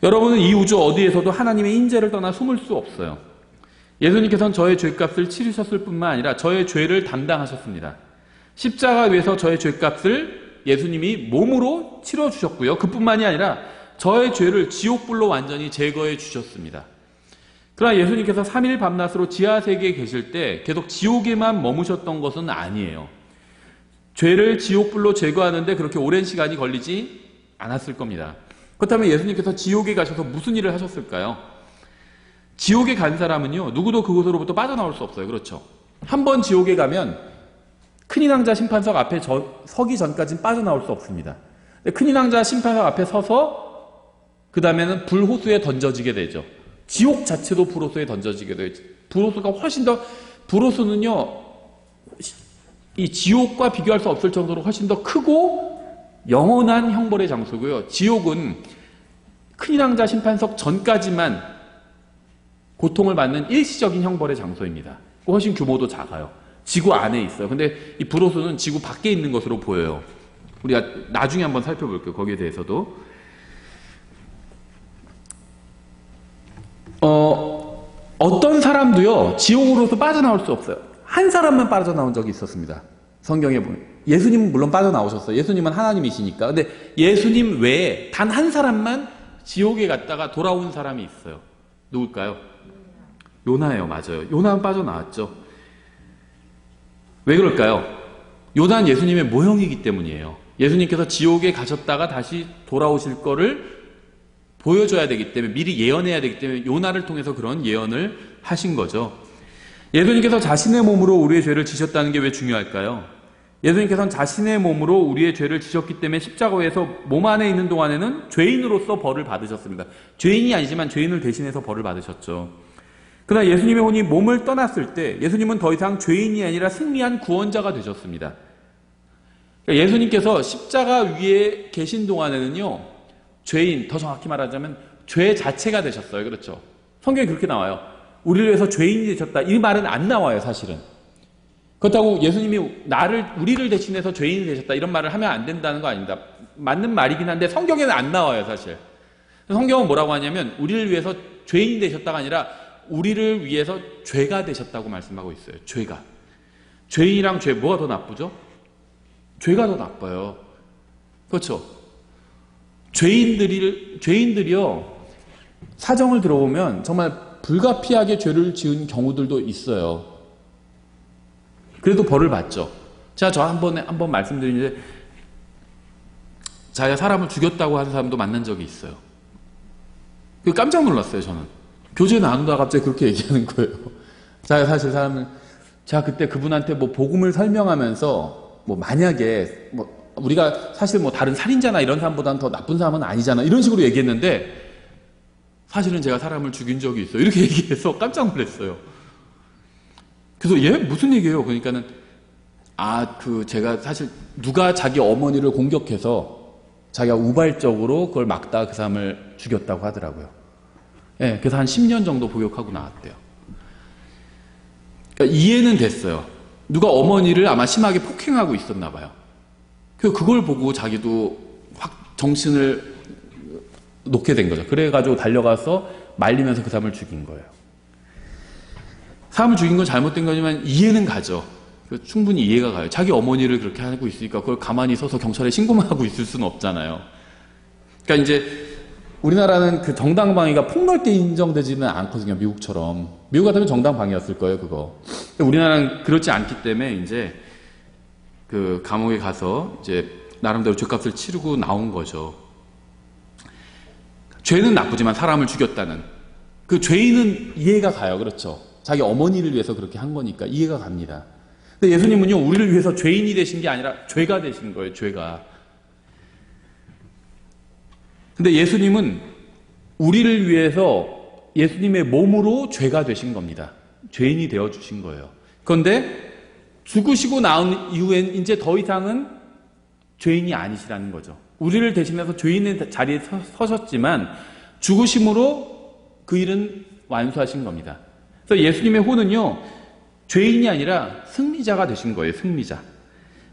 여러분은 이 우주 어디에서도 하나님의 인재를 떠나 숨을 수 없어요. 예수님께서는 저의 죄값을 치르셨을 뿐만 아니라 저의 죄를 담당하셨습니다. 십자가 위에서 저의 죄값을 예수님이 몸으로 치러주셨고요. 그뿐만이 아니라 저의 죄를 지옥불로 완전히 제거해 주셨습니다. 그러나 예수님께서 3일 밤낮으로 지하세계에 계실 때 계속 지옥에만 머무셨던 것은 아니에요. 죄를 지옥불로 제거하는데 그렇게 오랜 시간이 걸리지 않았을 겁니다. 그렇다면 예수님께서 지옥에 가셔서 무슨 일을 하셨을까요? 지옥에 간 사람은요, 누구도 그곳으로부터 빠져나올 수 없어요. 그렇죠? 한 번 지옥에 가면 큰인왕자 심판석 앞에 서기 전까지는 빠져나올 수 없습니다. 큰인왕자 심판석 앞에 서서 그 다음에는 불호수에 던져지게 되죠. 지옥 자체도 불호수에 던져지게 되죠. 불호수가 훨씬 더, 불호수는요, 이 지옥과 비교할 수 없을 정도로 훨씬 더 크고 영원한 형벌의 장소고요. 지옥은 큰인왕자 심판석 전까지만 고통을 받는 일시적인 형벌의 장소입니다. 훨씬 규모도 작아요. 지구 안에 있어요. 근데 이 불호수는 지구 밖에 있는 것으로 보여요. 우리가 나중에 한번 살펴볼게요. 거기에 대해서도. 어떤 사람도요, 지옥으로서 빠져나올 수 없어요. 한 사람만 빠져나온 적이 있었습니다. 성경에 보면. 예수님은 물론 빠져나오셨어요. 예수님은 하나님이시니까. 근데 예수님 외에 단 한 사람만 지옥에 갔다가 돌아온 사람이 있어요. 누굴까요? 요나예요. 맞아요. 요나는 빠져나왔죠. 왜 그럴까요? 요나는 예수님의 모형이기 때문이에요. 예수님께서 지옥에 가셨다가 다시 돌아오실 거를 보여줘야 되기 때문에, 미리 예언해야 되기 때문에 요나를 통해서 그런 예언을 하신 거죠. 예수님께서 자신의 몸으로 우리의 죄를 지셨다는 게 왜 중요할까요? 예수님께서는 자신의 몸으로 우리의 죄를 지셨기 때문에 십자가에서 몸 안에 있는 동안에는 죄인으로서 벌을 받으셨습니다. 죄인이 아니지만 죄인을 대신해서 벌을 받으셨죠. 그러나 예수님의 혼이 몸을 떠났을 때 예수님은 더 이상 죄인이 아니라 승리한 구원자가 되셨습니다. 그러니까 예수님께서 십자가 위에 계신 동안에는요, 죄인, 더 정확히 말하자면 죄 자체가 되셨어요. 그렇죠? 성경에 그렇게 나와요. 우리를 위해서 죄인이 되셨다. 이 말은 안 나와요, 사실은. 그렇다고 예수님이 우리를 대신해서 죄인이 되셨다. 이런 말을 하면 안 된다는 거 아닙니다. 맞는 말이긴 한데 성경에는 안 나와요, 사실. 성경은 뭐라고 하냐면 우리를 위해서 죄인이 되셨다가 아니라 우리를 위해서 죄가 되셨다고 말씀하고 있어요. 죄가. 죄인이랑 죄, 뭐가 더 나쁘죠? 죄가 더 나빠요. 그렇죠? 죄인들이요, 사정을 들어보면 정말 불가피하게 죄를 지은 경우들도 있어요. 그래도 벌을 받죠. 제가 한번 말씀드리는데, 자기가 사람을 죽였다고 하는 사람도 만난 적이 있어요. 깜짝 놀랐어요, 저는. 교제 나누다가 갑자기 그렇게 얘기하는 거예요. 제가 사실 제가 그때 그분한테 뭐 복음을 설명하면서, 만약에, 우리가 사실 다른 살인자나 이런 사람보다는 더 나쁜 사람은 아니잖아. 이런 식으로 얘기했는데, 사실은 제가 사람을 죽인 적이 있어요. 이렇게 얘기해서 깜짝 놀랐어요. 그래서 얘 무슨 얘기예요? 그러니까는, 제가 사실 누가 자기 어머니를 공격해서 자기가 우발적으로 그걸 막다가 그 사람을 죽였다고 하더라고요. 예, 그래서 한 10년 정도 복역하고 나왔대요. 그러니까 이해는 됐어요. 누가 어머니를 아마 심하게 폭행하고 있었나 봐요. 그걸 보고 자기도 확 정신을 놓게 된 거죠. 그래가지고 달려가서 말리면서 그 사람을 죽인 거예요. 사람을 죽인 건 잘못된 거지만 이해는 가죠. 충분히 이해가 가요. 자기 어머니를 그렇게 하고 있으니까 그걸 가만히 서서 경찰에 신고만 하고 있을 수는 없잖아요. 그러니까 이제 우리나라는 그 정당방위가 폭넓게 인정되지는 않거든요. 미국처럼. 미국 같으면 정당방위였을 거예요, 그거. 우리나라는 그렇지 않기 때문에 이제 그 감옥에 가서 이제 나름대로 죄값을 치르고 나온 거죠. 죄는 나쁘지만 사람을 죽였다는 그 죄인은 이해가 가요. 그렇죠? 자기 어머니를 위해서 그렇게 한 거니까 이해가 갑니다. 근데 예수님은요, 우리를 위해서 죄인이 되신 게 아니라 죄가 되신 거예요, 죄가. 근데 예수님은 우리를 위해서 예수님의 몸으로 죄가 되신 겁니다. 죄인이 되어주신 거예요. 그런데 죽으시고 나온 이후엔 이제 더 이상은 죄인이 아니시라는 거죠. 우리를 대신해서 죄인의 자리에 서셨지만 죽으심으로 그 일은 완수하신 겁니다. 그래서 예수님의 혼은요, 죄인이 아니라 승리자가 되신 거예요, 승리자.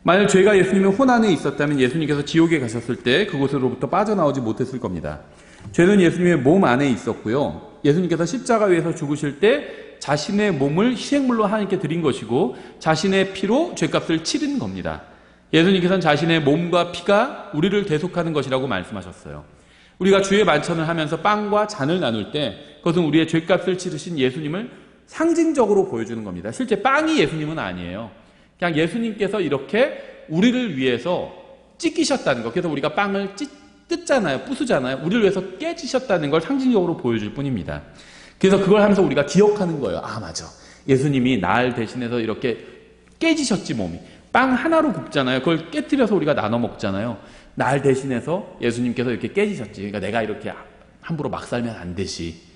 만약 죄가 예수님의 혼 안에 있었다면 예수님께서 지옥에 가셨을 때 그곳으로부터 빠져나오지 못했을 겁니다. 죄는 예수님의 몸 안에 있었고요. 예수님께서 십자가 위에서 죽으실 때 자신의 몸을 희생물로 하나님께 드린 것이고 자신의 피로 죄값을 치른 겁니다. 예수님께서는 자신의 몸과 피가 우리를 대속하는 것이라고 말씀하셨어요. 우리가 주의 만찬을 하면서 빵과 잔을 나눌 때 그것은 우리의 죄값을 치르신 예수님을 상징적으로 보여주는 겁니다. 실제 빵이 예수님은 아니에요. 그냥 예수님께서 이렇게 우리를 위해서 찢기셨다는 것. 그래서 우리가 빵을 뜯잖아요. 부수잖아요. 우리를 위해서 깨지셨다는 걸 상징적으로 보여줄 뿐입니다. 그래서 그걸 하면서 우리가 기억하는 거예요. 아, 맞아. 예수님이 날 대신해서 이렇게 깨지셨지, 몸이. 빵 하나로 굽잖아요. 그걸 깨뜨려서 우리가 나눠 먹잖아요. 날 대신해서 예수님께서 이렇게 깨지셨지. 그러니까 내가 이렇게 함부로 막 살면 안 되지.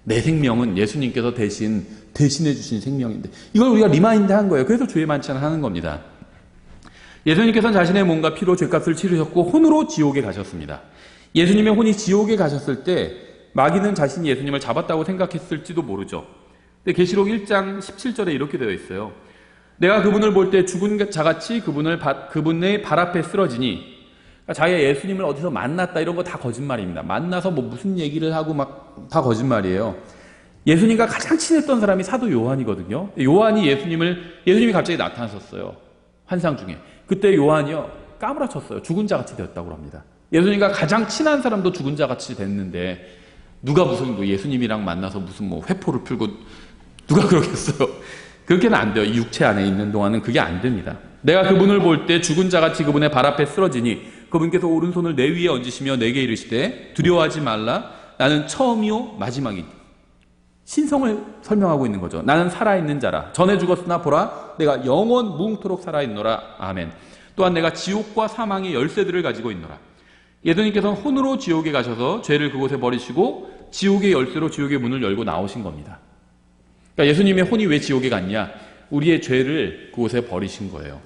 내 생명은 예수님께서 대신해 주신 생명인데 이걸 우리가 리마인드 한 거예요. 그래서 주의 만찬을 하는 겁니다. 예수님께서는 자신의 몸과 피로 죄값을 치르셨고 혼으로 지옥에 가셨습니다. 예수님의 혼이 지옥에 가셨을 때 마귀는 자신이 예수님을 잡았다고 생각했을지도 모르죠. 근데 계시록 1장 17절에 이렇게 되어 있어요. 내가 그분을 볼 때 죽은 자같이 그분의 발 앞에 쓰러지니, 그러니까 자기가 예수님을 어디서 만났다 이런 거 다 거짓말입니다. 만나서 뭐 무슨 얘기를 하고 막 다 거짓말이에요. 예수님과 가장 친했던 사람이 사도 요한이거든요. 요한이 예수님이 갑자기 나타나셨어요. 환상 중에. 그때 요한이요 까무라쳤어요. 죽은 자같이 되었다고 합니다. 예수님과 가장 친한 사람도 죽은 자같이 됐는데 누가 무슨 뭐 예수님이랑 만나서 무슨 뭐 회포를 풀고 누가 그러겠어요. 그렇게는 안 돼요. 이 육체 안에 있는 동안은 그게 안 됩니다. 내가 그분을 볼 때 죽은 자같이 그분의 발 앞에 쓰러지니 그분께서 오른손을 내 위에 얹으시며 내게 이르시되 두려워하지 말라. 나는 처음이요 마지막이니. 신성을 설명하고 있는 거죠. 나는 살아있는 자라. 전에 죽었으나 보라 내가 영원 무궁토록 살아있노라. 아멘. 또한 내가 지옥과 사망의 열쇠들을 가지고 있노라. 예수님께서는 혼으로 지옥에 가셔서 죄를 그곳에 버리시고 지옥의 열쇠로 지옥의 문을 열고 나오신 겁니다. 그러니까 예수님의 혼이 왜 지옥에 갔냐? 우리의 죄를 그곳에 버리신 거예요.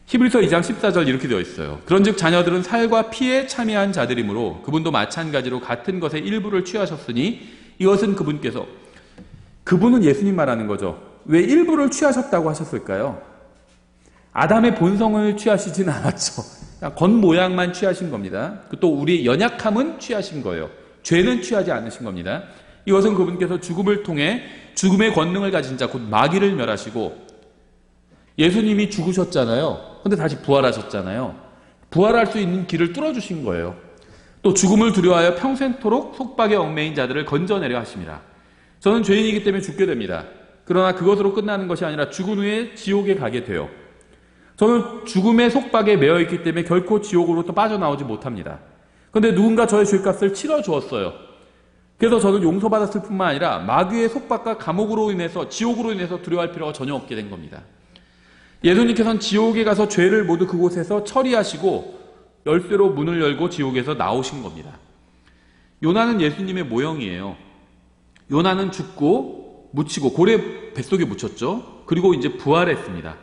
히브리서 2장 14절 이렇게 되어 있어요. 그런즉 자녀들은 살과 피에 참여한 자들이므로 그분도 마찬가지로 같은 것의 일부를 취하셨으니 이것은 그분은 예수님 말하는 거죠. 왜 일부를 취하셨다고 하셨을까요? 아담의 본성을 취하시진 않았죠. 겉모양만 취하신 겁니다. 또 우리 연약함은 취하신 거예요. 죄는 취하지 않으신 겁니다. 이것은 그분께서 죽음을 통해 죽음의 권능을 가진 자 곧 마귀를 멸하시고 예수님이 죽으셨잖아요. 근데 다시 부활하셨잖아요. 부활할 수 있는 길을 뚫어주신 거예요. 또 죽음을 두려워하여 평생토록 속박에 얽매인 자들을 건져내려 하십니다. 저는 죄인이기 때문에 죽게 됩니다. 그러나 그것으로 끝나는 것이 아니라 죽은 후에 지옥에 가게 돼요. 저는 죽음의 속박에 매여 있기 때문에 결코 지옥으로부터 빠져나오지 못합니다. 그런데 누군가 저의 죄값을 치러주었어요. 그래서 저는 용서받았을 뿐만 아니라 마귀의 속박과 감옥으로 인해서 지옥으로 인해서 두려워할 필요가 전혀 없게 된 겁니다. 예수님께서는 지옥에 가서 죄를 모두 그곳에서 처리하시고 열쇠로 문을 열고 지옥에서 나오신 겁니다. 요나는 예수님의 모형이에요. 요나는 죽고 묻히고 고래 뱃속에 묻혔죠. 그리고 이제 부활했습니다.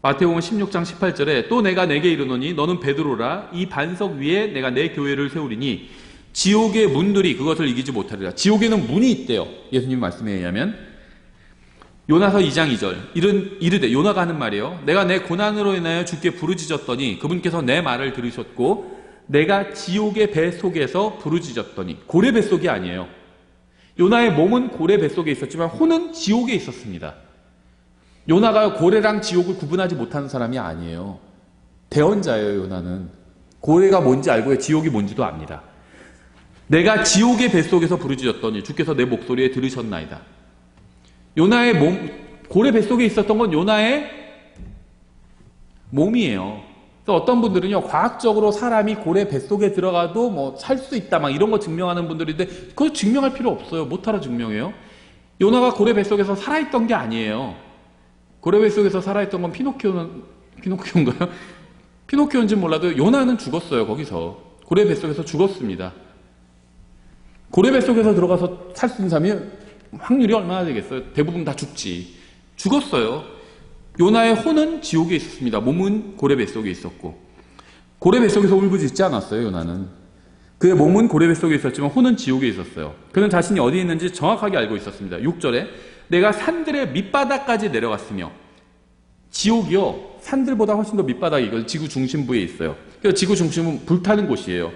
마태복음 16장 18절에 또 내가 내게 이르노니 너는 베드로라 이 반석 위에 내가 내 교회를 세우리니 지옥의 문들이 그것을 이기지 못하리라. 지옥에는 문이 있대요. 예수님 말씀에 의하면. 요나서 2장 2절 이르되 요나가 하는 말이에요. 내가 내 고난으로 인하여 주께 부르짖었더니 그분께서 내 말을 들으셨고 내가 지옥의 배 속에서 부르짖었더니 고래 뱃속이 아니에요. 요나의 몸은 고래 뱃속에 있었지만 혼은 지옥에 있었습니다. 요나가 고래랑 지옥을 구분하지 못하는 사람이 아니에요. 대언자예요. 요나는 고래가 뭔지 알고 지옥이 뭔지도 압니다. 내가 지옥의 뱃속에서 부르짖었더니 주께서 내 목소리에 들으셨나이다. 요나의 몸, 고래 뱃속에 있었던 건 요나의 몸이에요. 그래서 어떤 분들은요, 과학적으로 사람이 고래 뱃속에 들어가도 뭐 살 수 있다, 막 이런 거 증명하는 분들인데, 그거 증명할 필요 없어요. 못하러 증명해요. 요나가 고래 뱃속에서 살아있던 게 아니에요. 고래 뱃속에서 살아있던 건 피노키오인가요? 피노키오인지는 몰라도 요나는 죽었어요, 거기서. 고래 뱃속에서 죽었습니다. 고래 뱃속에서 들어가서 살 수 있는 사람이 확률이 얼마나 되겠어요? 대부분 다 죽었어요. 요나의 혼은 지옥에 있었습니다. 몸은 고래 뱃속에 있었고 고래 뱃속에서 울부짖지 않았어요. 요나는 그의 몸은 고래 뱃속에 있었지만 혼은 지옥에 있었어요. 그는 자신이 어디 있는지 정확하게 알고 있었습니다. 6절에 내가 산들의 밑바닥까지 내려갔으며 지옥이요, 산들보다 훨씬 더 밑바닥이거든요. 지구 중심부에 있어요. 그래서 지구 중심은 불타는 곳이에요.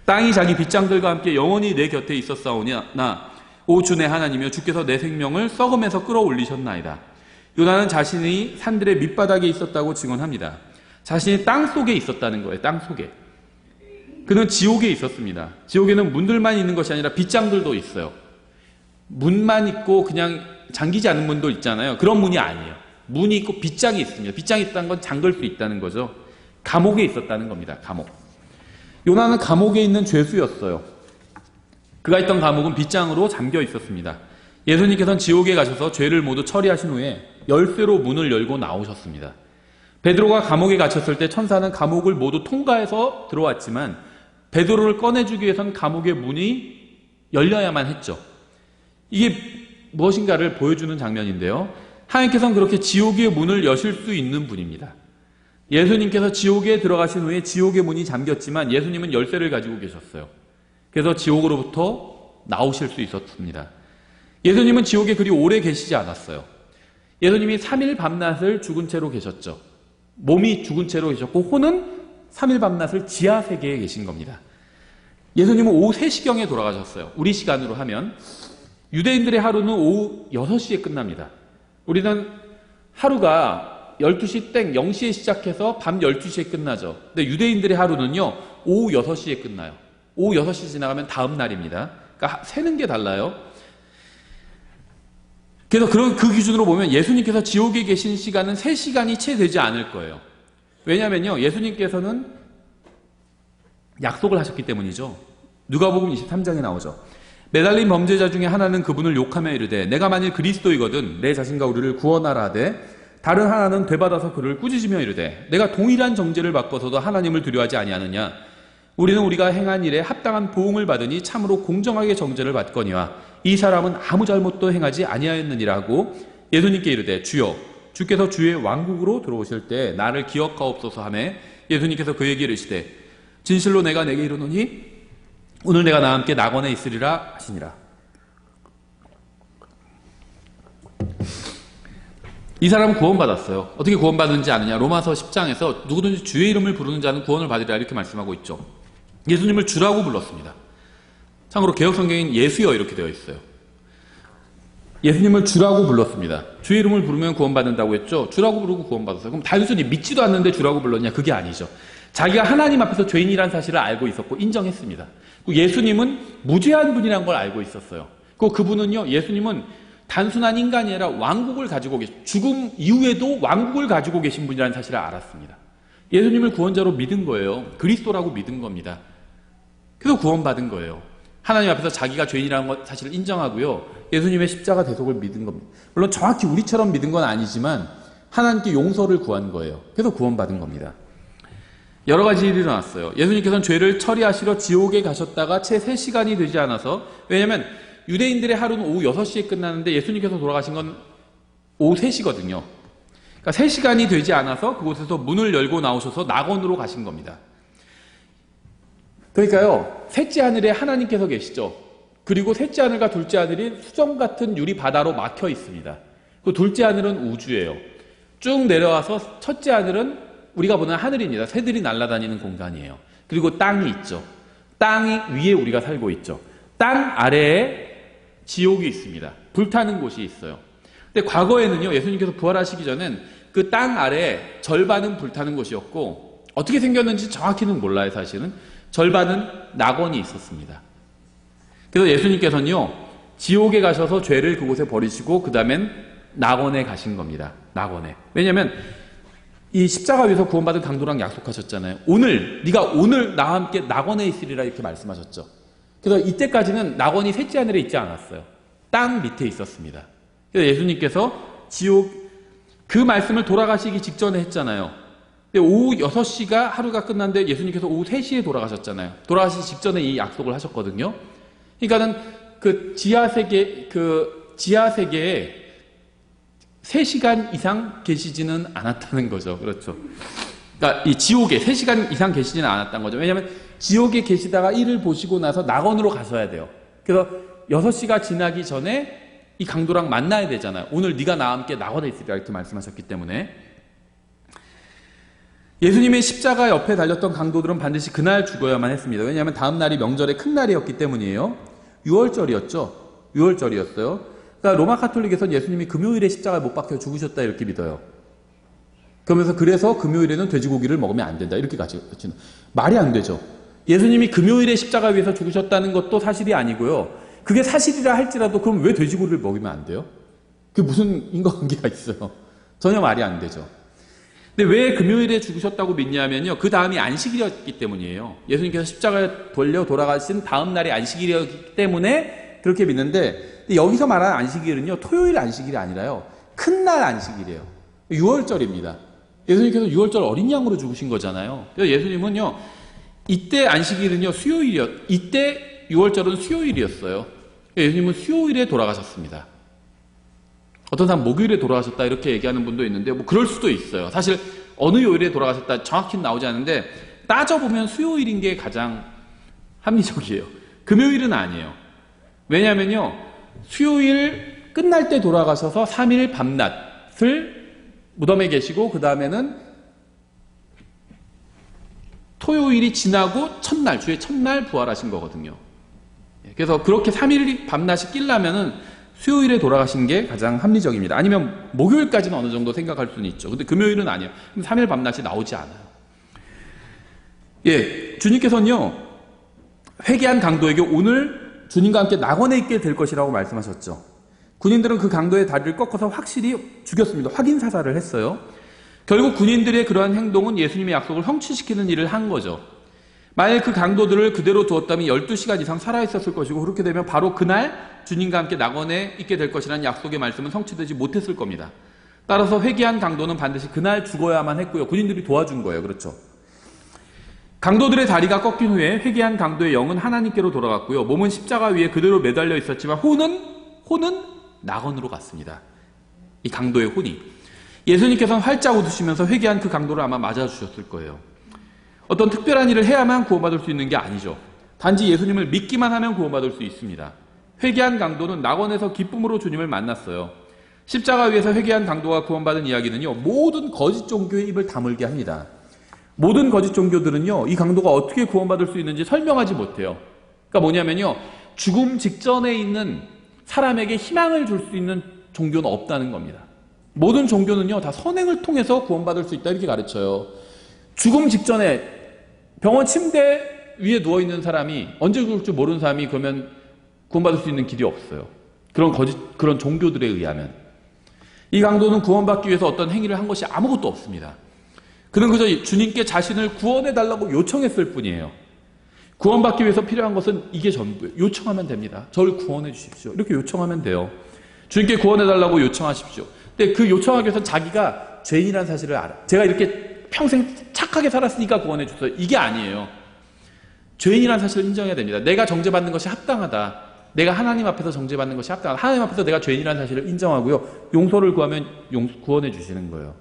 땅이 자기 빗장들과 함께 영원히 내 곁에 있었사오나 오 주 내 하나님이여 주께서 내 생명을 썩음에서 끌어올리셨나이다. 요나는 자신이 산들의 밑바닥에 있었다고 증언합니다. 자신이 땅 속에 있었다는 거예요. 땅 속에. 그는 지옥에 있었습니다. 지옥에는 문들만 있는 것이 아니라 빗장들도 있어요. 문만 있고 그냥 잠기지 않은 문도 있잖아요. 그런 문이 아니에요. 문이 있고 빗장이 있습니다. 빗장이 있다는 건 잠글 수 있다는 거죠. 감옥에 있었다는 겁니다. 감옥. 요나는 감옥에 있는 죄수였어요. 그가 있던 감옥은 빗장으로 잠겨 있었습니다. 예수님께서는 지옥에 가셔서 죄를 모두 처리하신 후에 열쇠로 문을 열고 나오셨습니다. 베드로가 감옥에 갇혔을 때 천사는 감옥을 모두 통과해서 들어왔지만 베드로를 꺼내주기 위해선 감옥의 문이 열려야만 했죠. 이게 무엇인가를 보여주는 장면인데요. 하나님께서는 그렇게 지옥의 문을 여실 수 있는 분입니다. 예수님께서 지옥에 들어가신 후에 지옥의 문이 잠겼지만 예수님은 열쇠를 가지고 계셨어요. 그래서 지옥으로부터 나오실 수 있었습니다. 예수님은 지옥에 그리 오래 계시지 않았어요. 예수님이 3일 밤낮을 죽은 채로 계셨죠. 몸이 죽은 채로 계셨고 혼은 3일 밤낮을 지하 세계에 계신 겁니다. 예수님은 오후 3시경에 돌아가셨어요. 우리 시간으로 하면 유대인들의 하루는 오후 6시에 끝납니다. 우리는 하루가 12시 땡 0시에 시작해서 밤 12시에 끝나죠. 근데 유대인들의 하루는요 오후 6시에 끝나요. 오후 6시 지나가면 다음 날입니다. 그러니까 세는 게 달라요. 그래서 그 기준으로 보면 예수님께서 지옥에 계신 시간은 3시간이 채 되지 않을 거예요. 왜냐면요 예수님께서는 약속을 하셨기 때문이죠. 누가복음 23장에 나오죠. 매달린 범죄자 중에 하나는 그분을 욕하며 이르되 내가 만일 그리스도이거든 내 자신과 우리를 구원하라 하되 다른 하나는 되받아서 그를 꾸짖으며 이르되 내가 동일한 정죄를 받고서도 하나님을 두려워하지 아니하느냐. 우리는 우리가 행한 일에 합당한 보응을 받으니 참으로 공정하게 정죄를 받거니와 이 사람은 아무 잘못도 행하지 아니하였느니라 하고 예수님께 이르되 주여 주께서 주의 왕국으로 들어오실 때 나를 기억하옵소서 하매 예수님께서 그에게 이르시되 진실로 내가 내게 이르노니 오늘 내가 나와 함께 낙원에 있으리라 하시니라. 이 사람은 구원받았어요. 어떻게 구원받는지 아느냐. 로마서 10장에서 누구든지 주의 이름을 부르는 자는 구원을 받으리라 이렇게 말씀하고 있죠. 예수님을 주라고 불렀습니다. 참고로 개혁성경엔 예수여 이렇게 되어 있어요. 예수님을 주라고 불렀습니다. 주의 이름을 부르면 구원받는다고 했죠. 주라고 부르고 구원받았어요. 그럼 단순히 믿지도 않는데 주라고 불렀냐? 그게 아니죠. 자기가 하나님 앞에서 죄인이라는 사실을 알고 있었고 인정했습니다. 예수님은 무죄한 분이라는 걸 알고 있었어요. 그분은요, 예수님은 단순한 인간이 아니라 왕국을 가지고 죽음 이후에도 왕국을 가지고 계신 분이라는 사실을 알았습니다. 예수님을 구원자로 믿은 거예요. 그리스도라고 믿은 겁니다. 그래서 구원받은 거예요. 하나님 앞에서 자기가 죄인이라는 사실을 인정하고요. 예수님의 십자가 대속을 믿은 겁니다. 물론 정확히 우리처럼 믿은 건 아니지만 하나님께 용서를 구한 거예요. 그래서 구원받은 겁니다. 여러 가지 일이 일어났어요. 예수님께서는 죄를 처리하시러 지옥에 가셨다가 채 3시간이 되지 않아서, 왜냐하면 유대인들의 하루는 오후 6시에 끝나는데 예수님께서 돌아가신 건 오후 3시거든요. 그러니까 3시간이 되지 않아서 그곳에서 문을 열고 나오셔서 낙원으로 가신 겁니다. 그러니까요, 셋째 하늘에 하나님께서 계시죠. 그리고 셋째 하늘과 둘째 하늘이 수정 같은 유리 바다로 막혀 있습니다. 그 둘째 하늘은 우주예요. 쭉 내려와서 첫째 하늘은 우리가 보는 하늘입니다. 새들이 날아다니는 공간이에요. 그리고 땅이 있죠. 땅 위에 우리가 살고 있죠. 땅 아래에 지옥이 있습니다. 불타는 곳이 있어요. 근데 과거에는요, 예수님께서 부활하시기 전엔 그 땅 아래에 절반은 불타는 곳이었고, 어떻게 생겼는지 정확히는 몰라요, 사실은. 절반은 낙원이 있었습니다. 그래서 예수님께서는요, 지옥에 가셔서 죄를 그곳에 버리시고, 그 다음엔 낙원에 가신 겁니다. 낙원에. 왜냐면, 이 십자가 위에서 구원받은 강도랑 약속하셨잖아요. 네가 오늘 나와 함께 낙원에 있으리라 이렇게 말씀하셨죠. 그래서 이때까지는 낙원이 셋째 하늘에 있지 않았어요. 땅 밑에 있었습니다. 그래서 예수님께서 그 말씀을 돌아가시기 직전에 했잖아요. 근데 오후 6시가 하루가 끝났는데 예수님께서 오후 3시에 돌아가셨잖아요. 돌아가시기 직전에 이 약속을 하셨거든요. 그러니까는 그 지하세계에 3시간 이상 계시지는 않았다는 거죠. 그렇죠. 그러니까 이 지옥에 3시간 이상 계시지는 않았다는 거죠. 왜냐하면 지옥에 계시다가 이를 보시고 나서 낙원으로 가셔야 돼요. 그래서 6시가 지나기 전에 이 강도랑 만나야 되잖아요. 오늘 네가 나와 함께 낙원에 있으리라 이렇게 말씀하셨기 때문에. 예수님의 십자가 옆에 달렸던 강도들은 반드시 그날 죽어야만 했습니다. 왜냐하면 다음 날이 명절의 큰 날이었기 때문이에요. 6월절이었죠. 6월절이었어요. 그러니까 로마 카톨릭에서는 예수님이 금요일에 십자가에 못 박혀 죽으셨다 이렇게 믿어요. 그래서 금요일에는 돼지고기를 먹으면 안 된다 이렇게 가지고 말이 안 되죠. 예수님이 금요일에 십자가 위에서 죽으셨다는 것도 사실이 아니고요. 그게 사실이라 할지라도 그럼 왜 돼지고기를 먹이면 안 돼요? 그게 무슨 인과관계가 있어요? 전혀 말이 안 되죠. 근데 왜 금요일에 죽으셨다고 믿냐면요. 그 다음이 안식일이었기 때문이에요. 예수님께서 십자가에 돌려 돌아가신 다음 날이 안식일이었기 때문에 그렇게 믿는데 여기서 말하는 안식일은요. 토요일 안식일이 아니라요. 큰 날 안식일이에요. 6월절입니다. 예수님께서 6월절 어린 양으로 죽으신 거잖아요. 그래서 예수님은요. 이때 안식일은요. 이때 6월절은 수요일이었어요. 예수님은 수요일에 돌아가셨습니다. 어떤 사람 목요일에 돌아가셨다 이렇게 얘기하는 분도 있는데 뭐 그럴 수도 있어요. 사실 어느 요일에 돌아가셨다 정확히는 나오지 않는데 따져보면 수요일인 게 가장 합리적이에요. 금요일은 아니에요. 왜냐면요. 수요일 끝날 때 돌아가셔서 3일 밤낮을 무덤에 계시고 그 다음에는 토요일이 지나고 첫날 주의 첫날 부활하신 거거든요. 그래서 그렇게 3일 밤낮이 끼려면은 수요일에 돌아가신 게 가장 합리적입니다. 아니면 목요일까지는 어느 정도 생각할 수는 있죠. 근데 금요일은 아니에요. 그럼 3일 밤낮이 나오지 않아요. 예, 주님께서는요. 회개한 강도에게 오늘 주님과 함께 낙원에 있게 될 것이라고 말씀하셨죠. 군인들은 그 강도의 다리를 꺾어서 확실히 죽였습니다. 확인 사살을 했어요. 결국 군인들의 그러한 행동은 예수님의 약속을 성취시키는 일을 한 거죠. 만약 그 강도들을 그대로 두었다면 12시간 이상 살아있었을 것이고 그렇게 되면 바로 그날 주님과 함께 낙원에 있게 될 것이라는 약속의 말씀은 성취되지 못했을 겁니다. 따라서 회개한 강도는 반드시 그날 죽어야만 했고요. 군인들이 도와준 거예요. 그렇죠. 강도들의 다리가 꺾인 후에 회개한 강도의 영은 하나님께로 돌아갔고요. 몸은 십자가 위에 그대로 매달려 있었지만 혼은 낙원으로 갔습니다. 이 강도의 혼이. 예수님께서는 활짝 웃으시면서 회개한 그 강도를 아마 맞아주셨을 거예요. 어떤 특별한 일을 해야만 구원받을 수 있는 게 아니죠. 단지 예수님을 믿기만 하면 구원받을 수 있습니다. 회개한 강도는 낙원에서 기쁨으로 주님을 만났어요. 십자가 위에서 회개한 강도가 구원받은 이야기는요. 모든 거짓 종교의 입을 다물게 합니다. 모든 거짓 종교들은요. 이 강도가 어떻게 구원받을 수 있는지 설명하지 못해요. 그러니까 뭐냐면요. 죽음 직전에 있는 사람에게 희망을 줄 수 있는 종교는 없다는 겁니다. 모든 종교는요. 다 선행을 통해서 구원받을 수 있다 이렇게 가르쳐요. 죽음 직전에 병원 침대 위에 누워있는 사람이 언제 죽을 줄 모르는 사람이 그러면 구원받을 수 있는 길이 없어요. 그런 종교들에 의하면. 이 강도는 구원받기 위해서 어떤 행위를 한 것이 아무것도 없습니다. 그는 그저 주님께 자신을 구원해달라고 요청했을 뿐이에요. 구원받기 위해서 필요한 것은 이게 전부예요. 요청하면 됩니다. 저를 구원해 주십시오. 이렇게 요청하면 돼요. 주님께 구원해달라고 요청하십시오. 근데 그 요청하기 위해서 자기가 죄인이라는 사실을 알아. 제가 이렇게 평생 착하게 살았으니까 구원해 줬어요. 이게 아니에요. 죄인이라는 사실을 인정해야 됩니다. 내가 정죄받는 것이 합당하다. 내가 하나님 앞에서 정죄받는 것이 합당하다. 하나님 앞에서 내가 죄인이라는 사실을 인정하고요. 용서를 구하면 구원해 주시는 거예요.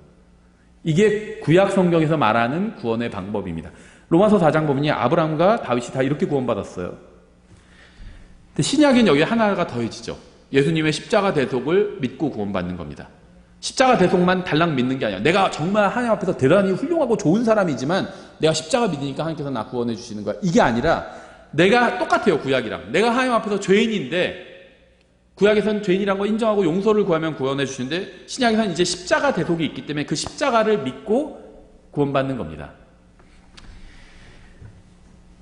이게 구약 성경에서 말하는 구원의 방법입니다. 로마서 4장 보면요. 아브라함과 다윗이 다 이렇게 구원받았어요. 근데 신약엔 여기 하나가 더해지죠. 예수님의 십자가 대속을 믿고 구원받는 겁니다. 십자가 대속만 달랑 믿는 게 아니야. 내가 정말 하나님 앞에서 대단히 훌륭하고 좋은 사람이지만 내가 십자가 믿으니까 하나님께서 나 구원해 주시는 거야. 이게 아니라 내가 똑같아요. 구약이랑. 내가 하나님 앞에서 죄인인데 구약에서는 죄인이란 거 인정하고 용서를 구하면 구원해 주시는데 신약에서는 이제 십자가 대속이 있기 때문에 그 십자가를 믿고 구원받는 겁니다.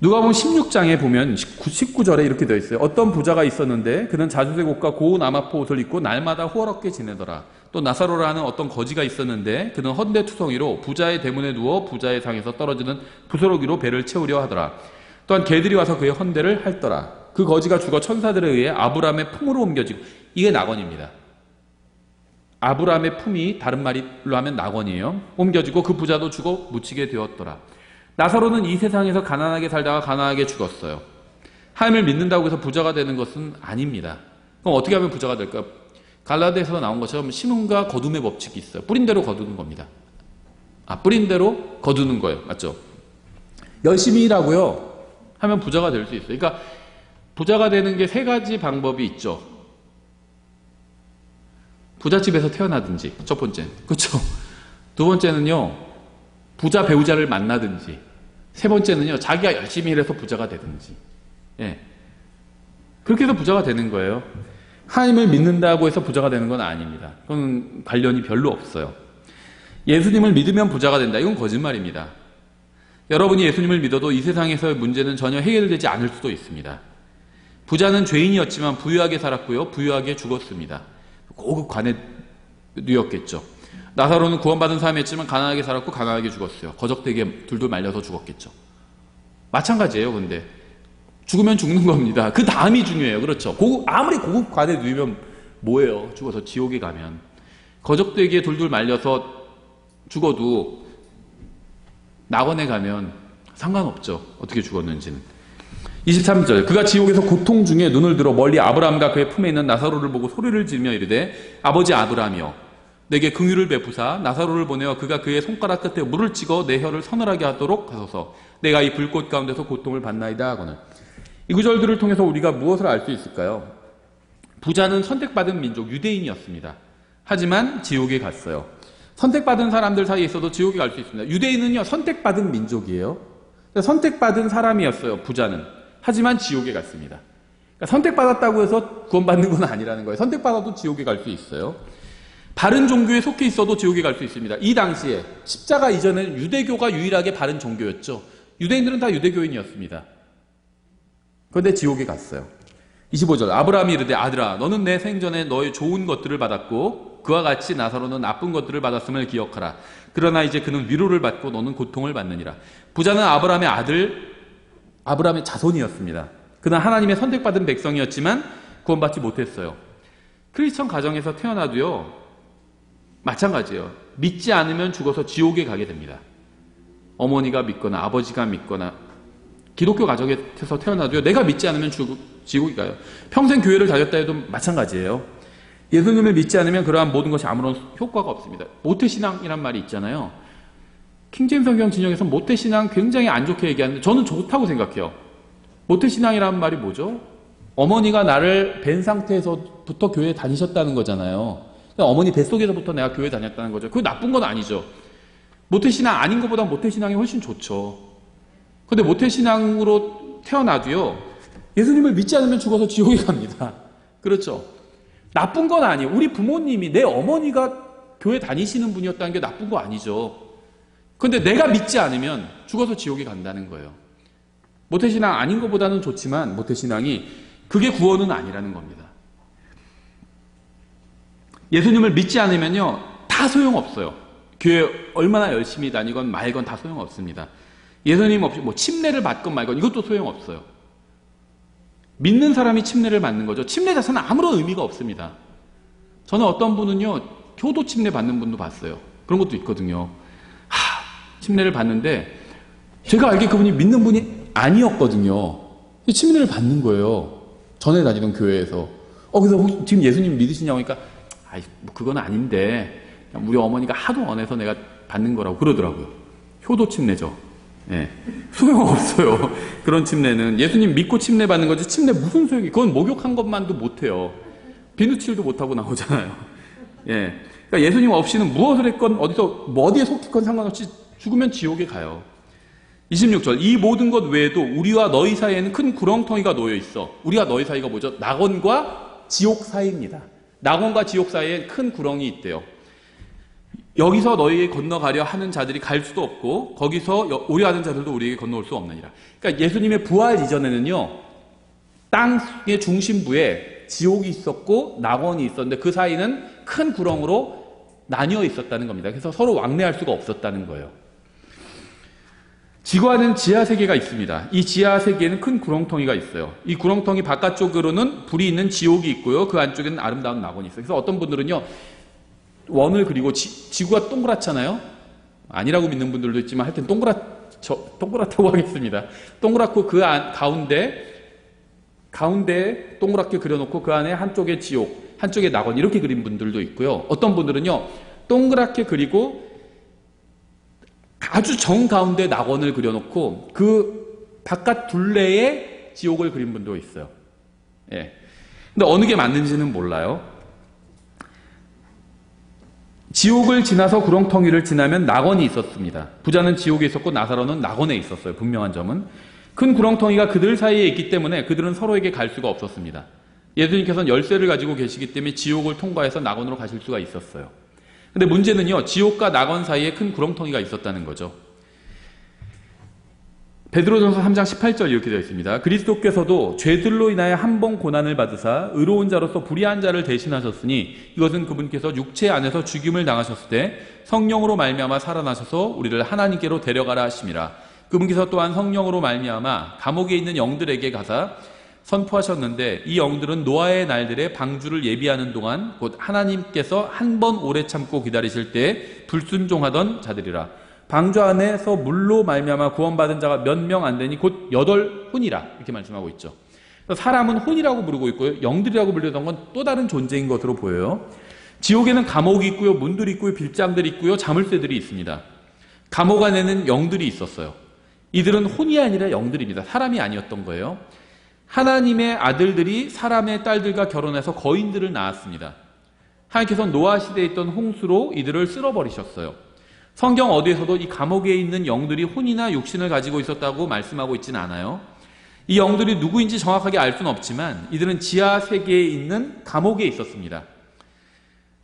누가복음 16장에 보면 19절에 이렇게 되어 있어요. 어떤 부자가 있었는데 그는 자주색 옷과 고운 아마포 옷을 입고 날마다 호화롭게 지내더라. 또 나사로라는 어떤 거지가 있었는데 그는 헌데투성이로 부자의 대문에 누워 부자의 상에서 떨어지는 부스러기로 배를 채우려 하더라. 또한 개들이 와서 그의 헌대를 핥더라. 그 거지가 죽어 천사들에 의해 아브라함의 품으로 옮겨지고 이게 낙원입니다. 아브라함의 품이 다른 말로 하면 낙원이에요. 옮겨지고 그 부자도 죽어 묻히게 되었더라. 나사로는 이 세상에서 가난하게 살다가 가난하게 죽었어요. 하나님을 믿는다고 해서 부자가 되는 것은 아닙니다. 그럼 어떻게 하면 부자가 될까요? 갈라디아에서 나온 것처럼 심음과 거둠의 법칙이 있어요. 뿌린 대로 거두는 겁니다. 뿌린 대로 거두는 거예요. 맞죠? 열심히 일하고요. 하면 부자가 될 수 있어요. 그러니까 부자가 되는 게 세 가지 방법이 있죠. 부잣집에서 태어나든지 첫 번째. 그렇죠? 두 번째는요. 부자 배우자를 만나든지, 세 번째는요, 자기가 열심히 일해서 부자가 되든지, 예. 그렇게 해서 부자가 되는 거예요. 하나님을 믿는다고 해서 부자가 되는 건 아닙니다. 그건 관련이 별로 없어요. 예수님을 믿으면 부자가 된다. 이건 거짓말입니다. 여러분이 예수님을 믿어도 이 세상에서의 문제는 전혀 해결되지 않을 수도 있습니다. 부자는 죄인이었지만 부유하게 살았고요. 부유하게 죽었습니다. 고급 관에 누였겠죠. 나사로는 구원받은 사람이었지만 가난하게 살았고 가난하게 죽었어요. 거적대기에 둘둘 말려서 죽었겠죠. 마찬가지예요. 근데 죽으면 죽는 겁니다. 그 다음이 중요해요. 그렇죠. 아무리 고급 관에 누이면 뭐예요? 죽어서 지옥에 가면. 거적대기에 둘둘 말려서 죽어도 낙원에 가면 상관없죠. 어떻게 죽었는지는. 23절, 그가 지옥에서 고통 중에 눈을 들어 멀리 아브라함과 그의 품에 있는 나사로를 보고 소리를 지르며 이르되 아버지 아브라함이여 내게 긍휼을 베푸사 나사로를 보내어 그가 그의 손가락 끝에 물을 찍어 내 혀를 서늘하게 하도록 하소서. 내가 이 불꽃 가운데서 고통을 받나이다 하거늘. 이 구절들을 통해서 우리가 무엇을 알 수 있을까요? 부자는 선택받은 민족 유대인이었습니다. 하지만 지옥에 갔어요. 선택받은 사람들 사이에 있어도 지옥에 갈 수 있습니다. 유대인은요, 선택받은 민족이에요. 선택받은 사람이었어요, 부자는. 하지만 지옥에 갔습니다. 그러니까 선택받았다고 해서 구원받는 건 아니라는 거예요. 선택받아도 지옥에 갈 수 있어요. 바른 종교에 속해 있어도 지옥에 갈 수 있습니다. 이 당시에 십자가 이전에는 유대교가 유일하게 바른 종교였죠. 유대인들은 다 유대교인이었습니다. 그런데 지옥에 갔어요. 25절, 아브라함이 이르되 아들아 너는 내 생전에 너의 좋은 것들을 받았고 그와 같이 나사로는 나쁜 것들을 받았음을 기억하라. 그러나 이제 그는 위로를 받고 너는 고통을 받느니라. 부자는 아브라함의 아들, 아브라함의 자손이었습니다. 그는 하나님의 선택받은 백성이었지만 구원받지 못했어요. 크리스천 가정에서 태어나도요, 마찬가지예요. 믿지 않으면 죽어서 지옥에 가게 됩니다. 어머니가 믿거나 아버지가 믿거나 기독교 가정에서 태어나도요, 내가 믿지 않으면 지옥에 가요. 평생 교회를 다녔다 해도 마찬가지예요. 예수님을 믿지 않으면 그러한 모든 것이 아무런 효과가 없습니다. 모태신앙이란 말이 있잖아요. 킹제임스 성경 진영에서 모태신앙 굉장히 안 좋게 얘기하는데 저는 좋다고 생각해요. 모태신앙이란 말이 뭐죠? 어머니가 나를 뵌 상태에서부터 교회에 다니셨다는 거잖아요. 그러니까 어머니 뱃속에서부터 내가 교회 다녔다는 거죠. 그거 나쁜 건 아니죠. 모태신앙 아닌 것보다 모태신앙이 훨씬 좋죠. 근데 모태신앙으로 태어나도요, 예수님을 믿지 않으면 죽어서 지옥에 갑니다. 그렇죠. 나쁜 건 아니에요. 우리 부모님이, 내 어머니가 교회 다니시는 분이었다는 게 나쁜 거 아니죠. 근데 내가 믿지 않으면 죽어서 지옥에 간다는 거예요. 모태신앙 아닌 것보다는 좋지만 모태신앙이 그게 구원은 아니라는 겁니다. 예수님을 믿지 않으면요, 다 소용없어요. 교회 얼마나 열심히 다니건 말건 다 소용없습니다. 예수님 없이 뭐 침례를 받건 말건 이것도 소용없어요. 믿는 사람이 침례를 받는 거죠. 침례 자체는 아무런 의미가 없습니다. 저는 어떤 분은요, 효도 침례 받는 분도 봤어요. 그런 것도 있거든요. 침례를 받는데 제가 알기에 그분이 믿는 분이 아니었거든요. 침례를 받는 거예요. 전에 다니던 교회에서. 그래서 혹시 지금 예수님 믿으시냐고 하니까 뭐 그건 아닌데 우리 어머니가 하도 원해서 내가 받는 거라고 그러더라고요. 효도 침례죠. 예. 소용없어요. 그런 침례는. 예수님 믿고 침례 받는 거지 침례 무슨 소용이. 그건 목욕한 것만도 못해요. 비누칠도 못하고 나오잖아요. 예. 그러니까 예수님 없이는 무엇을 했건 어디에 속했건 상관없이 죽으면 지옥에 가요. 26절, 이 모든 것 외에도 우리와 너희 사이에는 큰 구렁텅이가 놓여 있어. 우리와 너희 사이가 뭐죠? 낙원과 지옥 사이입니다. 낙원과 지옥 사이에 큰 구렁이 있대요. 여기서 너희에게 건너가려 하는 자들이 갈 수도 없고 거기서 오려하는 자들도 우리에게 건너올 수 없느니라. 그러니까 예수님의 부활 이전에는요, 땅의 중심부에 지옥이 있었고 낙원이 있었는데 그 사이는 큰 구렁으로 나뉘어 있었다는 겁니다. 그래서 서로 왕래할 수가 없었다는 거예요. 지구와는 지하세계가 있습니다. 이 지하세계에는 큰 구렁텅이가 있어요. 이 구렁텅이 바깥쪽으로는 불이 있는 지옥이 있고요. 그 안쪽에는 아름다운 낙원이 있어요. 그래서 어떤 분들은요, 원을 그리고 지구가 동그랗잖아요. 아니라고 믿는 분들도 있지만 하여튼 동그랗다고 하겠습니다. 동그랗고 그 가운데 동그랗게 그려놓고 그 안에 한쪽에 지옥, 한쪽에 낙원 이렇게 그린 분들도 있고요. 어떤 분들은요, 동그랗게 그리고 아주 정가운데 낙원을 그려놓고 그 바깥 둘레에 지옥을 그린 분도 있어요. 예. 근데 어느 게 맞는지는 몰라요. 지옥을 지나서 구렁텅이를 지나면 낙원이 있었습니다. 부자는 지옥에 있었고 나사로는 낙원에 있었어요. 분명한 점은. 큰 구렁텅이가 그들 사이에 있기 때문에 그들은 서로에게 갈 수가 없었습니다. 예수님께서는 열쇠를 가지고 계시기 때문에 지옥을 통과해서 낙원으로 가실 수가 있었어요. 근데 문제는요, 지옥과 낙원 사이에 큰 구렁텅이가 있었다는 거죠. 베드로전서 3장 18절 이렇게 되어 있습니다. 그리스도께서도 죄들로 인하여 한 번 고난을 받으사 의로운 자로서 불의한 자를 대신하셨으니 이것은 그분께서 육체 안에서 죽임을 당하셨을 때 성령으로 말미암아 살아나셔서 우리를 하나님께로 데려가라 하심이라. 그분께서 또한 성령으로 말미암아 감옥에 있는 영들에게 가사 선포하셨는데 이 영들은 노아의 날들의 방주를 예비하는 동안 곧 하나님께서 한 번 오래 참고 기다리실 때 불순종하던 자들이라. 방주 안에서 물로 말미암아 구원받은 자가 몇 명 안 되니 곧 8혼이라 이렇게 말씀하고 있죠. 사람은 혼이라고 부르고 있고요, 영들이라고 불리던 건 또 다른 존재인 것으로 보여요. 지옥에는 감옥이 있고요, 문들이 있고요, 빌장들이 있고요, 자물쇠들이 있습니다. 감옥 안에는 영들이 있었어요. 이들은 혼이 아니라 영들입니다. 사람이 아니었던 거예요. 하나님의 아들들이 사람의 딸들과 결혼해서 거인들을 낳았습니다. 하나님께서 노아 시대에 있던 홍수로 이들을 쓸어버리셨어요. 성경 어디에서도 이 감옥에 있는 영들이 혼이나 육신을 가지고 있었다고 말씀하고 있지는 않아요. 이 영들이 누구인지 정확하게 알 수는 없지만 이들은 지하 세계에 있는 감옥에 있었습니다.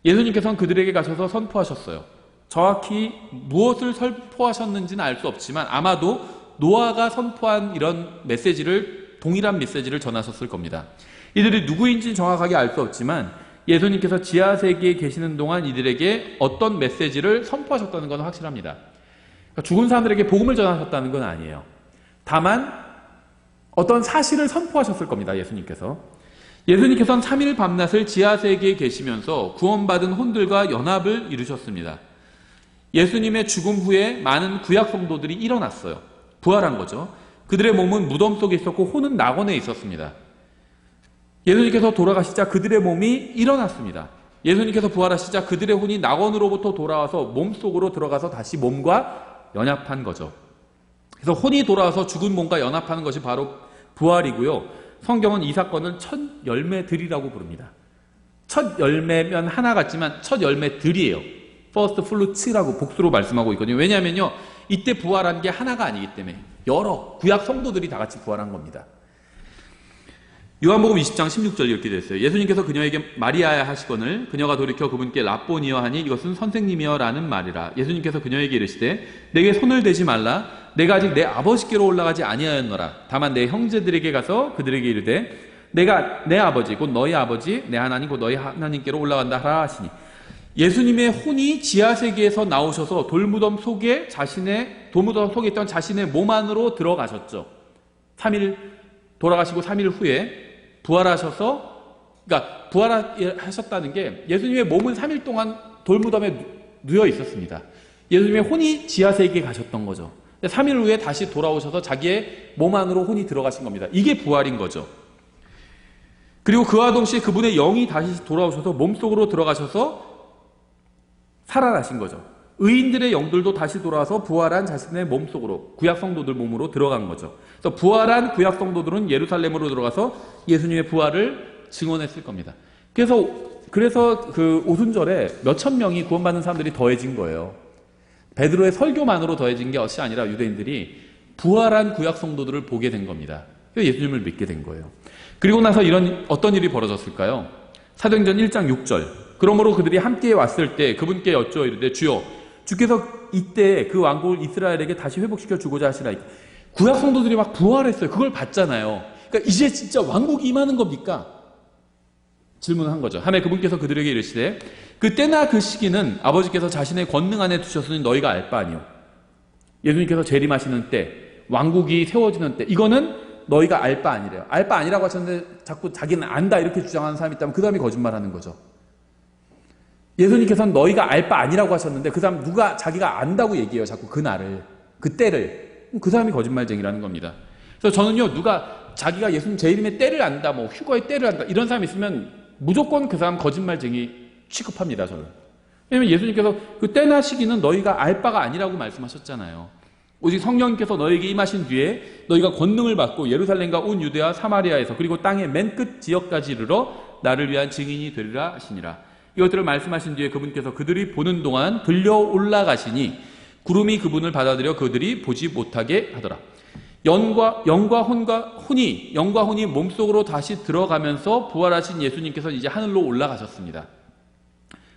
예수님께서는 그들에게 가셔서 선포하셨어요. 정확히 무엇을 선포하셨는지는 알 수 없지만 아마도 노아가 선포한 이런 메시지를, 동일한 메시지를 전하셨을 겁니다. 이들이 누구인지 정확하게 알 수 없지만 예수님께서 지하 세계에 계시는 동안 이들에게 어떤 메시지를 선포하셨다는 건 확실합니다. 그러니까 죽은 사람들에게 복음을 전하셨다는 건 아니에요. 다만 어떤 사실을 선포하셨을 겁니다. 예수님께서는 3일 밤낮을 지하 세계에 계시면서 구원받은 혼들과 연합을 이루셨습니다. 예수님의 죽음 후에 많은 구약 성도들이 일어났어요. 부활한 거죠. 그들의 몸은 무덤 속에 있었고 혼은 낙원에 있었습니다. 예수님께서 돌아가시자 그들의 몸이 일어났습니다. 예수님께서 부활하시자 그들의 혼이 낙원으로부터 돌아와서 몸속으로 들어가서 다시 몸과 연합한 거죠. 그래서 혼이 돌아와서 죽은 몸과 연합하는 것이 바로 부활이고요. 성경은 이 사건을 첫 열매들이라고 부릅니다. 첫 열매면 하나 같지만 첫 열매들이에요. First fruits라고 복수로 말씀하고 있거든요. 왜냐하면요, 이때 부활한 게 하나가 아니기 때문에 여러 구약 성도들이 다 같이 부활한 겁니다. 요한복음 20장 16절 이렇게 됐어요. 예수님께서 그녀에게 마리아야 하시거늘 그녀가 돌이켜 그분께 라보니여 하니 이것은 선생님이여 라는 말이라. 예수님께서 그녀에게 이르시되 내게 손을 대지 말라. 내가 아직 내 아버지께로 올라가지 아니하였노라. 다만 내 형제들에게 가서 그들에게 이르되 내가 내 아버지 곧 너희 아버지 내 하나님 곧 너희 하나님께로 올라간다 하라 하시니, 예수님의 혼이 지하세계에서 나오셔서 돌무덤 속에 있던 자신의 몸 안으로 들어가셨죠. 3일 돌아가시고 3일 후에 부활하셔서, 그러니까 부활하셨다는 게 예수님의 몸은 3일 동안 돌무덤에 누워 있었습니다. 예수님의 혼이 지하세계에 가셨던 거죠. 3일 후에 다시 돌아오셔서 자기의 몸 안으로 혼이 들어가신 겁니다. 이게 부활인 거죠. 그리고 그와 동시에 그분의 영이 다시 돌아오셔서 몸속으로 들어가셔서 살아나신 거죠. 의인들의 영들도 다시 돌아와서 부활한 자신의 몸속으로, 구약 성도들 몸으로 들어간 거죠. 그래서 부활한 구약 성도들은 예루살렘으로 들어가서 예수님의 부활을 증언했을 겁니다. 그래서 그 오순절에 몇천 명이 구원받는 사람들이 더해진 거예요. 베드로의 설교만으로 더해진 게 것이 아니라 유대인들이 부활한 구약 성도들을 보게 된 겁니다. 그래서 예수님을 믿게 된 거예요. 그리고 나서 어떤 일이 벌어졌을까요? 사도행전 1장 6절. 그러므로 그들이 함께 왔을 때 그분께 여쭈어 이르되 주여 주께서 이때 그 왕국을 이스라엘에게 다시 회복시켜 주고자 하시나이까. 구약 성도들이 막 부활했어요. 그걸 봤잖아요. 그러니까 이제 진짜 왕국이 임하는 겁니까? 질문한 거죠. 하매 그분께서 그들에게 이르시되 그 때나 그 시기는 아버지께서 자신의 권능 안에 두셨으니 너희가 알 바 아니요. 예수님께서 재림하시는 때, 왕국이 세워지는 때, 이거는 너희가 알 바 아니래요. 알 바 아니라고 하셨는데 자꾸 자기는 안다 이렇게 주장하는 사람이 있다면 그 사람이 거짓말하는 거죠. 예수님께서는 너희가 알 바 아니라고 하셨는데 그 사람 누가 자기가 안다고 얘기해요. 자꾸 그 날을, 그 때를. 그 사람이 거짓말쟁이라는 겁니다. 그래서 저는요, 누가 자기가 예수님 재림의 때를 안다, 뭐 휴거의 때를 안다 이런 사람이 있으면 무조건 그 사람 거짓말쟁이 취급합니다. 저는. 왜냐하면 예수님께서 그 때나 시기는 너희가 알 바가 아니라고 말씀하셨잖아요. 오직 성령님께서 너희에게 임하신 뒤에 너희가 권능을 받고 예루살렘과 온 유대와 사마리아에서 그리고 땅의 맨 끝 지역까지 이르러 나를 위한 증인이 되리라 하시니라. 이것들을 말씀하신 뒤에 그분께서 그들이 보는 동안 들려 올라가시니 구름이 그분을 받아들여 그들이 보지 못하게 하더라. 영과 혼이 몸속으로 다시 들어가면서 부활하신 예수님께서 이제 하늘로 올라가셨습니다.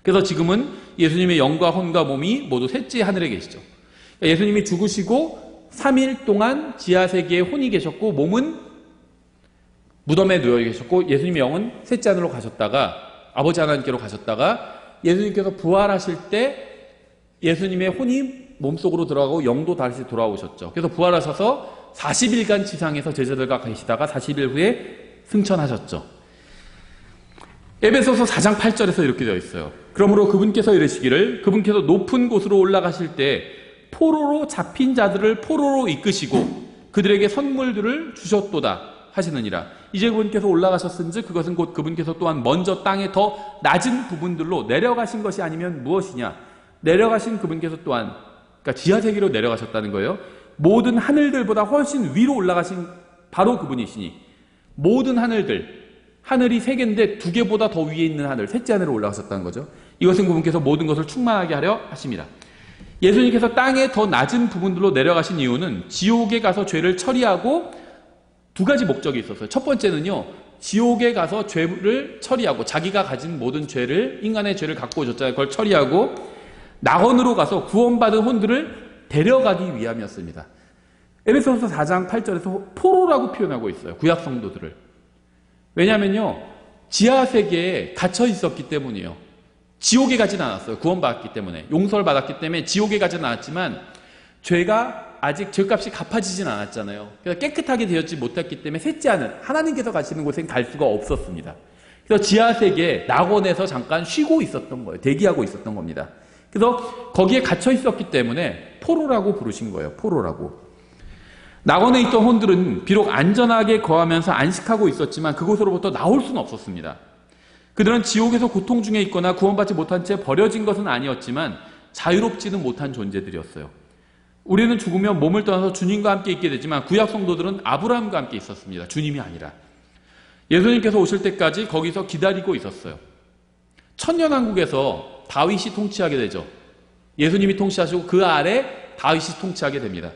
그래서 지금은 예수님의 영과 혼과 몸이 모두 셋째 하늘에 계시죠. 예수님이 죽으시고 3일 동안 지하세계에 혼이 계셨고 몸은 무덤에 누워 계셨고 예수님의 영은 셋째 하늘로 가셨다가 아버지 하나님께로 가셨다가 예수님께서 부활하실 때 예수님의 혼이 몸속으로 들어가고 영도 다시 돌아오셨죠. 그래서 부활하셔서 40일간 지상에서 제자들과 계시다가 40일 후에 승천하셨죠. 에베소서 4장 8절에서 이렇게 되어 있어요. 그러므로 그분께서 이르시기를 그분께서 높은 곳으로 올라가실 때 포로로 잡힌 자들을 포로로 이끄시고 그들에게 선물들을 주셨도다 하시느니라. 이제 그분께서 올라가셨은즉 그것은 곧 그분께서 또한 먼저 땅의 더 낮은 부분들로 내려가신 것이 아니면 무엇이냐. 내려가신 그분께서 또한 그러니까 지하세계로 내려가셨다는 거예요. 모든 하늘들보다 훨씬 위로 올라가신 바로 그분이시니 모든 하늘이 3개인데 2개보다 더 위에 있는 하늘, 셋째 하늘로 올라가셨다는 거죠. 이것은 그분께서 모든 것을 충만하게 하려 하십니다. 예수님께서 땅의 더 낮은 부분들로 내려가신 이유는 지옥에 가서 죄를 처리하고 2가지 목적이 있었어요. 첫 번째는요, 지옥에 가서 죄를 처리하고 자기가 가진 모든 죄를, 인간의 죄를 갖고 오셨잖아요. 그걸 처리하고 낙원으로 가서 구원받은 혼들을 데려가기 위함이었습니다. 에베소서 4장 8절에서 포로라고 표현하고 있어요. 구약 성도들을. 왜냐하면요, 지하세계에 갇혀 있었기 때문이에요. 지옥에 가진 않았어요. 구원받았기 때문에. 용서를 받았기 때문에 지옥에 가진 않았지만 죄가 아직 죄값이 갚아지진 않았잖아요. 그래서 깨끗하게 되었지 못했기 때문에 셋째 하늘, 하나님께서 가시는 곳엔 갈 수가 없었습니다. 그래서 지하세계 낙원에서 잠깐 쉬고 있었던 거예요. 대기하고 있었던 겁니다. 그래서 거기에 갇혀 있었기 때문에 포로라고 부르신 거예요. 포로라고. 낙원에 있던 혼들은 비록 안전하게 거하면서 안식하고 있었지만 그곳으로부터 나올 수는 없었습니다. 그들은 지옥에서 고통 중에 있거나 구원받지 못한 채 버려진 것은 아니었지만 자유롭지는 못한 존재들이었어요. 우리는 죽으면 몸을 떠나서 주님과 함께 있게 되지만 구약 성도들은 아브라함과 함께 있었습니다. 주님이 아니라. 예수님께서 오실 때까지 거기서 기다리고 있었어요. 천년왕국에서 다윗이 통치하게 되죠. 예수님이 통치하시고 그 아래 다윗이 통치하게 됩니다.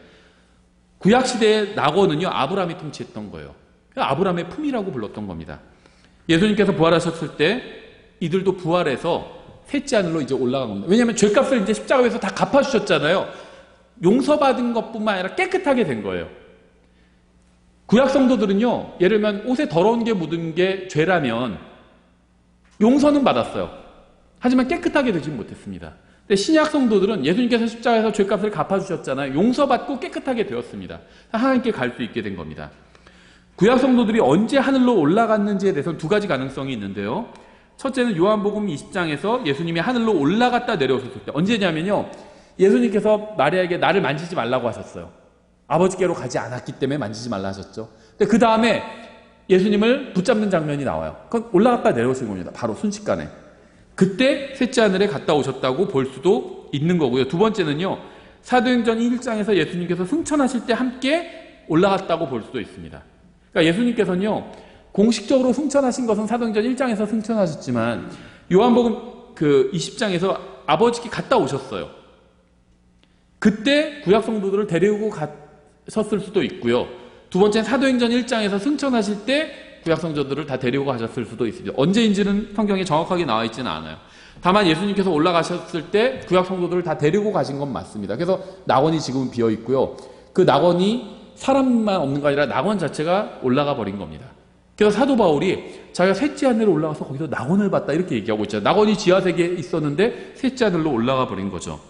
구약시대의 낙원은요, 아브라함이 통치했던 거예요. 아브라함의 품이라고 불렀던 겁니다. 예수님께서 부활하셨을 때 이들도 부활해서 셋째 하늘로 이제 올라간 겁니다. 왜냐하면 죄값을 이제 십자가에서 다 갚아주셨잖아요. 용서받은 것뿐만 아니라 깨끗하게 된 거예요. 구약 성도들은요, 예를 들면 옷에 더러운 게 묻은 게 죄라면 용서는 받았어요. 하지만 깨끗하게 되지 못했습니다. 근데 신약 성도들은 예수님께서 십자가에서 죄값을 갚아주셨잖아요. 용서받고 깨끗하게 되었습니다. 하나님께 갈 수 있게 된 겁니다. 구약 성도들이 언제 하늘로 올라갔는지에 대해서는 2가지 가능성이 있는데요. 첫째는 요한복음 20장에서 예수님이 하늘로 올라갔다 내려오셨을 때, 언제냐면요, 예수님께서 마리아에게 나를 만지지 말라고 하셨어요. 아버지께로 가지 않았기 때문에 만지지 말라 하셨죠. 근데 그 다음에 예수님을 붙잡는 장면이 나와요. 그건 올라갔다 내려오신 겁니다. 바로 순식간에. 그때 셋째 하늘에 갔다 오셨다고 볼 수도 있는 거고요. 2번째는요, 사도행전 1장에서 예수님께서 승천하실 때 함께 올라갔다고 볼 수도 있습니다. 그러니까 예수님께서는요, 공식적으로 승천하신 것은 사도행전 1장에서 승천하셨지만 요한복음 20장에서 아버지께 갔다 오셨어요. 그때 구약 성도들을 데리고 가셨을 수도 있고요. 2번째는 사도행전 1장에서 승천하실 때 구약 성도들을 다 데리고 가셨을 수도 있습니다. 언제인지는 성경에 정확하게 나와 있지는 않아요. 다만 예수님께서 올라가셨을 때 구약 성도들을 다 데리고 가신 건 맞습니다. 그래서 낙원이 지금은 비어 있고요. 그 낙원이 사람만 없는 거 아니라 낙원 자체가 올라가 버린 겁니다. 그래서 사도 바울이 자기가 셋째 하늘로 올라가서 거기서 낙원을 봤다 이렇게 얘기하고 있잖아요. 낙원이 지하세계에 있었는데 셋째 하늘로 올라가 버린 거죠.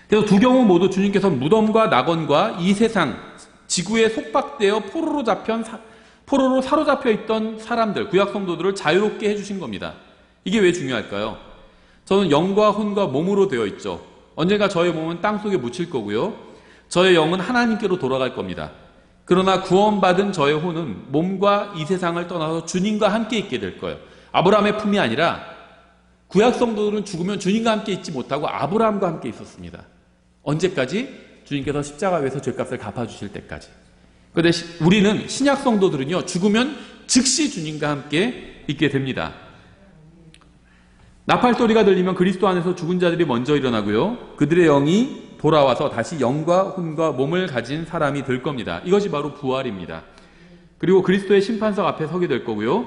그래서 2 경우 모두 주님께서 무덤과 낙원과 이 세상 지구에 속박되어 포로로 사로잡혀 있던 사람들, 구약 성도들을 자유롭게 해주신 겁니다. 이게 왜 중요할까요? 저는 영과 혼과 몸으로 되어 있죠. 언젠가 저의 몸은 땅속에 묻힐 거고요. 저의 영은 하나님께로 돌아갈 겁니다. 그러나 구원받은 저의 혼은 몸과 이 세상을 떠나서 주님과 함께 있게 될 거예요. 아브라함의 품이 아니라 구약 성도들은 죽으면 주님과 함께 있지 못하고 아브라함과 함께 있었습니다. 언제까지? 주님께서 십자가 위에서 죄값을 갚아주실 때까지. 그런데 우리는 신약 성도들은요, 죽으면 즉시 주님과 함께 있게 됩니다. 나팔 소리가 들리면 그리스도 안에서 죽은 자들이 먼저 일어나고요. 그들의 영이 돌아와서 다시 영과 혼과 몸을 가진 사람이 될 겁니다. 이것이 바로 부활입니다. 그리고 그리스도의 심판석 앞에 서게 될 거고요.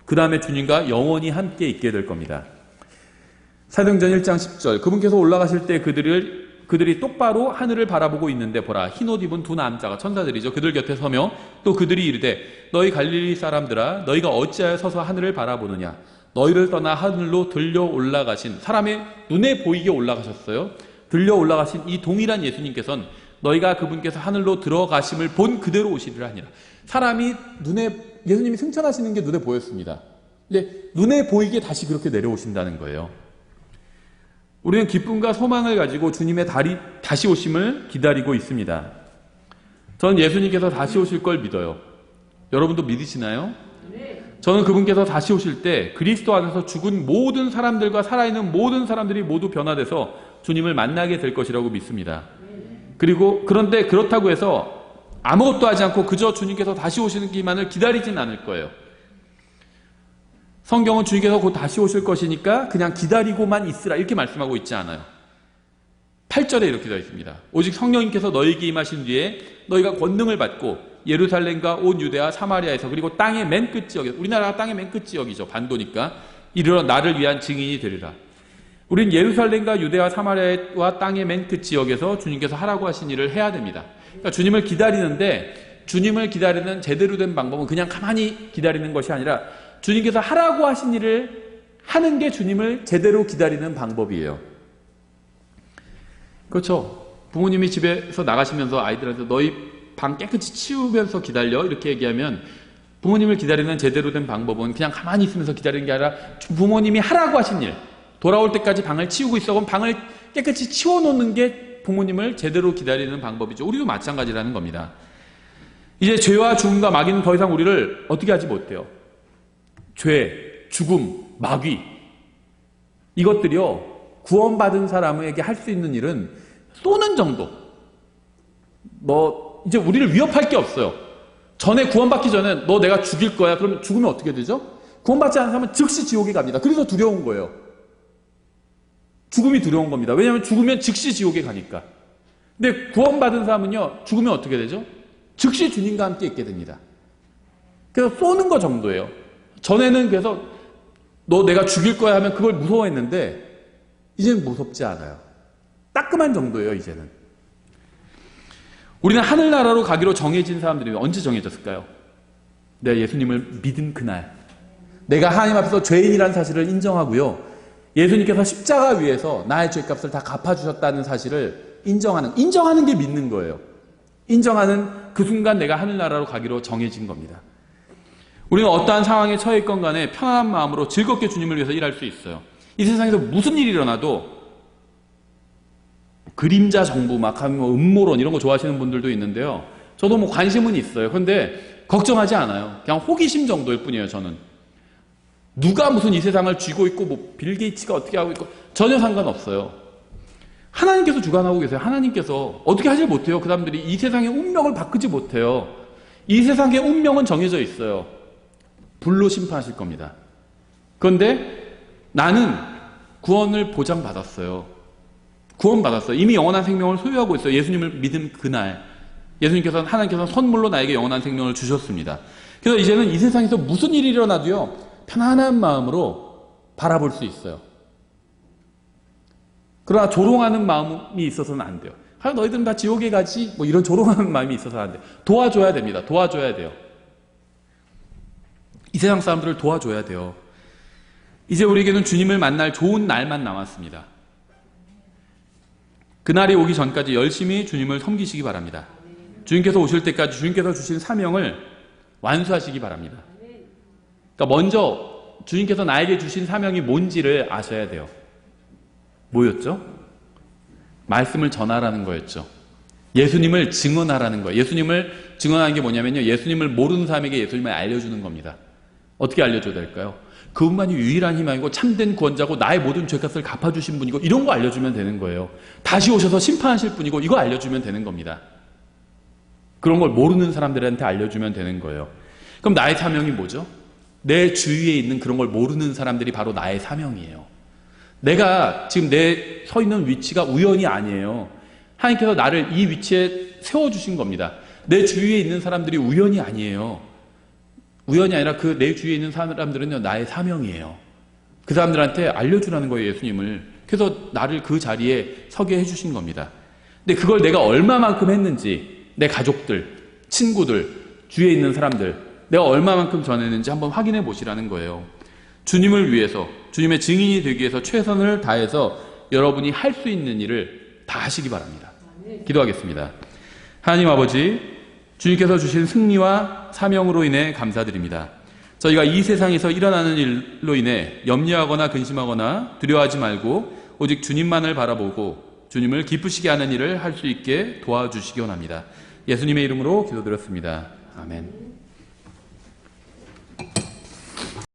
그 다음에 주님과 영원히 함께 있게 될 겁니다. 사도행전 1장 10절 그분께서 올라가실 때 그들이 똑바로 하늘을 바라보고 있는데 보라 흰옷 입은 두 남자가 천사들이죠. 그들 곁에 서며 또 그들이 이르되 너희 갈릴리 사람들아 너희가 어찌하여 서서 하늘을 바라보느냐 너희를 떠나 하늘로 들려 올라가신 사람의 눈에 보이게 올라가셨어요. 들려 올라가신 이 동일한 예수님께서는 너희가 그분께서 하늘로 들어가심을 본 그대로 오시리라 하니라. 사람이 예수님이 승천하시는 게 눈에 보였습니다. 근데 눈에 보이게 다시 그렇게 내려오신다는 거예요. 우리는 기쁨과 소망을 가지고 주님의 다시 오심을 기다리고 있습니다. 저는 예수님께서 다시 오실 걸 믿어요. 여러분도 믿으시나요? 저는 그분께서 다시 오실 때 그리스도 안에서 죽은 모든 사람들과 살아있는 모든 사람들이 모두 변화돼서 주님을 만나게 될 것이라고 믿습니다. 그런데 그렇다고 해서 아무것도 하지 않고 그저 주님께서 다시 오시는 기만을 기다리진 않을 거예요. 성경은 주님께서 곧 다시 오실 것이니까 그냥 기다리고만 있으라 이렇게 말씀하고 있지 않아요. 8절에 이렇게 되어 있습니다. 오직 성령님께서 너희에게 임하신 뒤에 너희가 권능을 받고 예루살렘과 온 유대와 사마리아에서 그리고 땅의 맨 끝 지역에 우리나라가 땅의 맨 끝 지역이죠. 반도니까 이르러 나를 위한 증인이 되리라. 우린 예루살렘과 유대와 사마리아와 땅의 맨 끝 지역에서 주님께서 하라고 하신 일을 해야 됩니다. 그러니까 주님을 기다리는데 주님을 기다리는 제대로 된 방법은 그냥 가만히 기다리는 것이 아니라 주님께서 하라고 하신 일을 하는 게 주님을 제대로 기다리는 방법이에요. 그렇죠. 부모님이 집에서 나가시면서 아이들한테 너희 방 깨끗이 치우면서 기다려 이렇게 얘기하면 부모님을 기다리는 제대로 된 방법은 그냥 가만히 있으면서 기다리는 게 아니라 부모님이 하라고 하신 일 돌아올 때까지 방을 치우고 있어 그럼 방을 깨끗이 치워놓는 게 부모님을 제대로 기다리는 방법이죠. 우리도 마찬가지라는 겁니다. 이제 죄와 죽음과 마귀는 더 이상 우리를 어떻게 하지 못해요. 죄, 죽음, 마귀 이것들이요 구원받은 사람에게 할 수 있는 일은 쏘는 정도. 이제 우리를 위협할 게 없어요. 전에 구원받기 전에 너 내가 죽일 거야. 그러면 죽으면 어떻게 되죠? 구원받지 않은 사람은 즉시 지옥에 갑니다. 그래서 두려운 거예요. 죽음이 두려운 겁니다. 왜냐하면 죽으면 즉시 지옥에 가니까. 근데 구원받은 사람은요 죽으면 어떻게 되죠? 즉시 주님과 함께 있게 됩니다. 그래서 쏘는 거 정도예요. 전에는 그래서 너 내가 죽일 거야 하면 그걸 무서워했는데 이제는 무섭지 않아요. 따끔한 정도예요. 이제는. 우리는 하늘나라로 가기로 정해진 사람들이 언제 정해졌을까요? 내가 예수님을 믿은 그날 내가 하나님 앞에서 죄인이라는 사실을 인정하고요. 예수님께서 십자가 위에서 나의 죄값을 다 갚아주셨다는 사실을 인정하는 게 믿는 거예요. 인정하는 그 순간 내가 하늘나라로 가기로 정해진 겁니다. 우리는 어떠한 상황에 처해 있건 간에 편안한 마음으로 즐겁게 주님을 위해서 일할 수 있어요. 이 세상에서 무슨 일이 일어나도 그림자 정부 막 하면 음모론 이런 거 좋아하시는 분들도 있는데요. 저도 관심은 있어요. 그런데 걱정하지 않아요. 그냥 호기심 정도일 뿐이에요. 저는. 누가 무슨 이 세상을 쥐고 있고 빌 게이츠가 어떻게 하고 있고 전혀 상관없어요. 하나님께서 주관하고 계세요. 하나님께서 어떻게 하지 못해요. 그 사람들이 이 세상의 운명을 바꾸지 못해요. 이 세상의 운명은 정해져 있어요. 불로 심판하실 겁니다. 그런데 나는 구원을 보장받았어요. 구원받았어요. 이미 영원한 생명을 소유하고 있어요. 예수님을 믿은 그날 하나님께서는 선물로 나에게 영원한 생명을 주셨습니다. 그래서 이제는 이 세상에서 무슨 일이 일어나도요 편안한 마음으로 바라볼 수 있어요. 그러나 조롱하는 마음이 있어서는 안 돼요. 너희들은 다 지옥에 가지 이런 조롱하는 마음이 있어서는 안 돼요. 도와줘야 됩니다. 도와줘야 돼요. 이 세상 사람들을 도와줘야 돼요. 이제 우리에게는 주님을 만날 좋은 날만 남았습니다. 그날이 오기 전까지 열심히 주님을 섬기시기 바랍니다. 주님께서 오실 때까지 주님께서 주신 사명을 완수하시기 바랍니다. 그러니까 먼저 주님께서 나에게 주신 사명이 뭔지를 아셔야 돼요. 뭐였죠? 말씀을 전하라는 거였죠. 예수님을 증언하라는 거예요. 예수님을 증언하는 게 뭐냐면요. 예수님을 모르는 사람에게 예수님을 알려주는 겁니다. 어떻게 알려줘야 될까요? 그분만이 유일한 희망이고 참된 구원자고 나의 모든 죄값을 갚아주신 분이고 이런 거 알려주면 되는 거예요. 다시 오셔서 심판하실 분이고 이거 알려주면 되는 겁니다. 그런 걸 모르는 사람들한테 알려주면 되는 거예요. 그럼 나의 사명이 뭐죠? 내 주위에 있는 그런 걸 모르는 사람들이 바로 나의 사명이에요. 내가 지금 내 서 있는 위치가 우연이 아니에요. 하나님께서 나를 이 위치에 세워주신 겁니다. 내 주위에 있는 사람들이 우연이 아니에요. 우연이 아니라 그 내 주위에 있는 사람들은요, 나의 사명이에요. 그 사람들한테 알려주라는 거예요, 예수님을. 그래서 나를 그 자리에 서게 해주신 겁니다. 근데 그걸 내가 얼마만큼 했는지, 내 가족들, 친구들, 주위에 있는 사람들, 내가 얼마만큼 전했는지 한번 확인해 보시라는 거예요. 주님을 위해서, 주님의 증인이 되기 위해서 최선을 다해서 여러분이 할 수 있는 일을 다 하시기 바랍니다. 기도하겠습니다. 하나님 아버지, 주님께서 주신 승리와 사명으로 인해 감사드립니다. 저희가 이 세상에서 일어나는 일로 인해 염려하거나 근심하거나 두려워하지 말고 오직 주님만을 바라보고 주님을 기쁘시게 하는 일을 할 수 있게 도와주시기 원합니다. 예수님의 이름으로 기도드렸습니다. 아멘.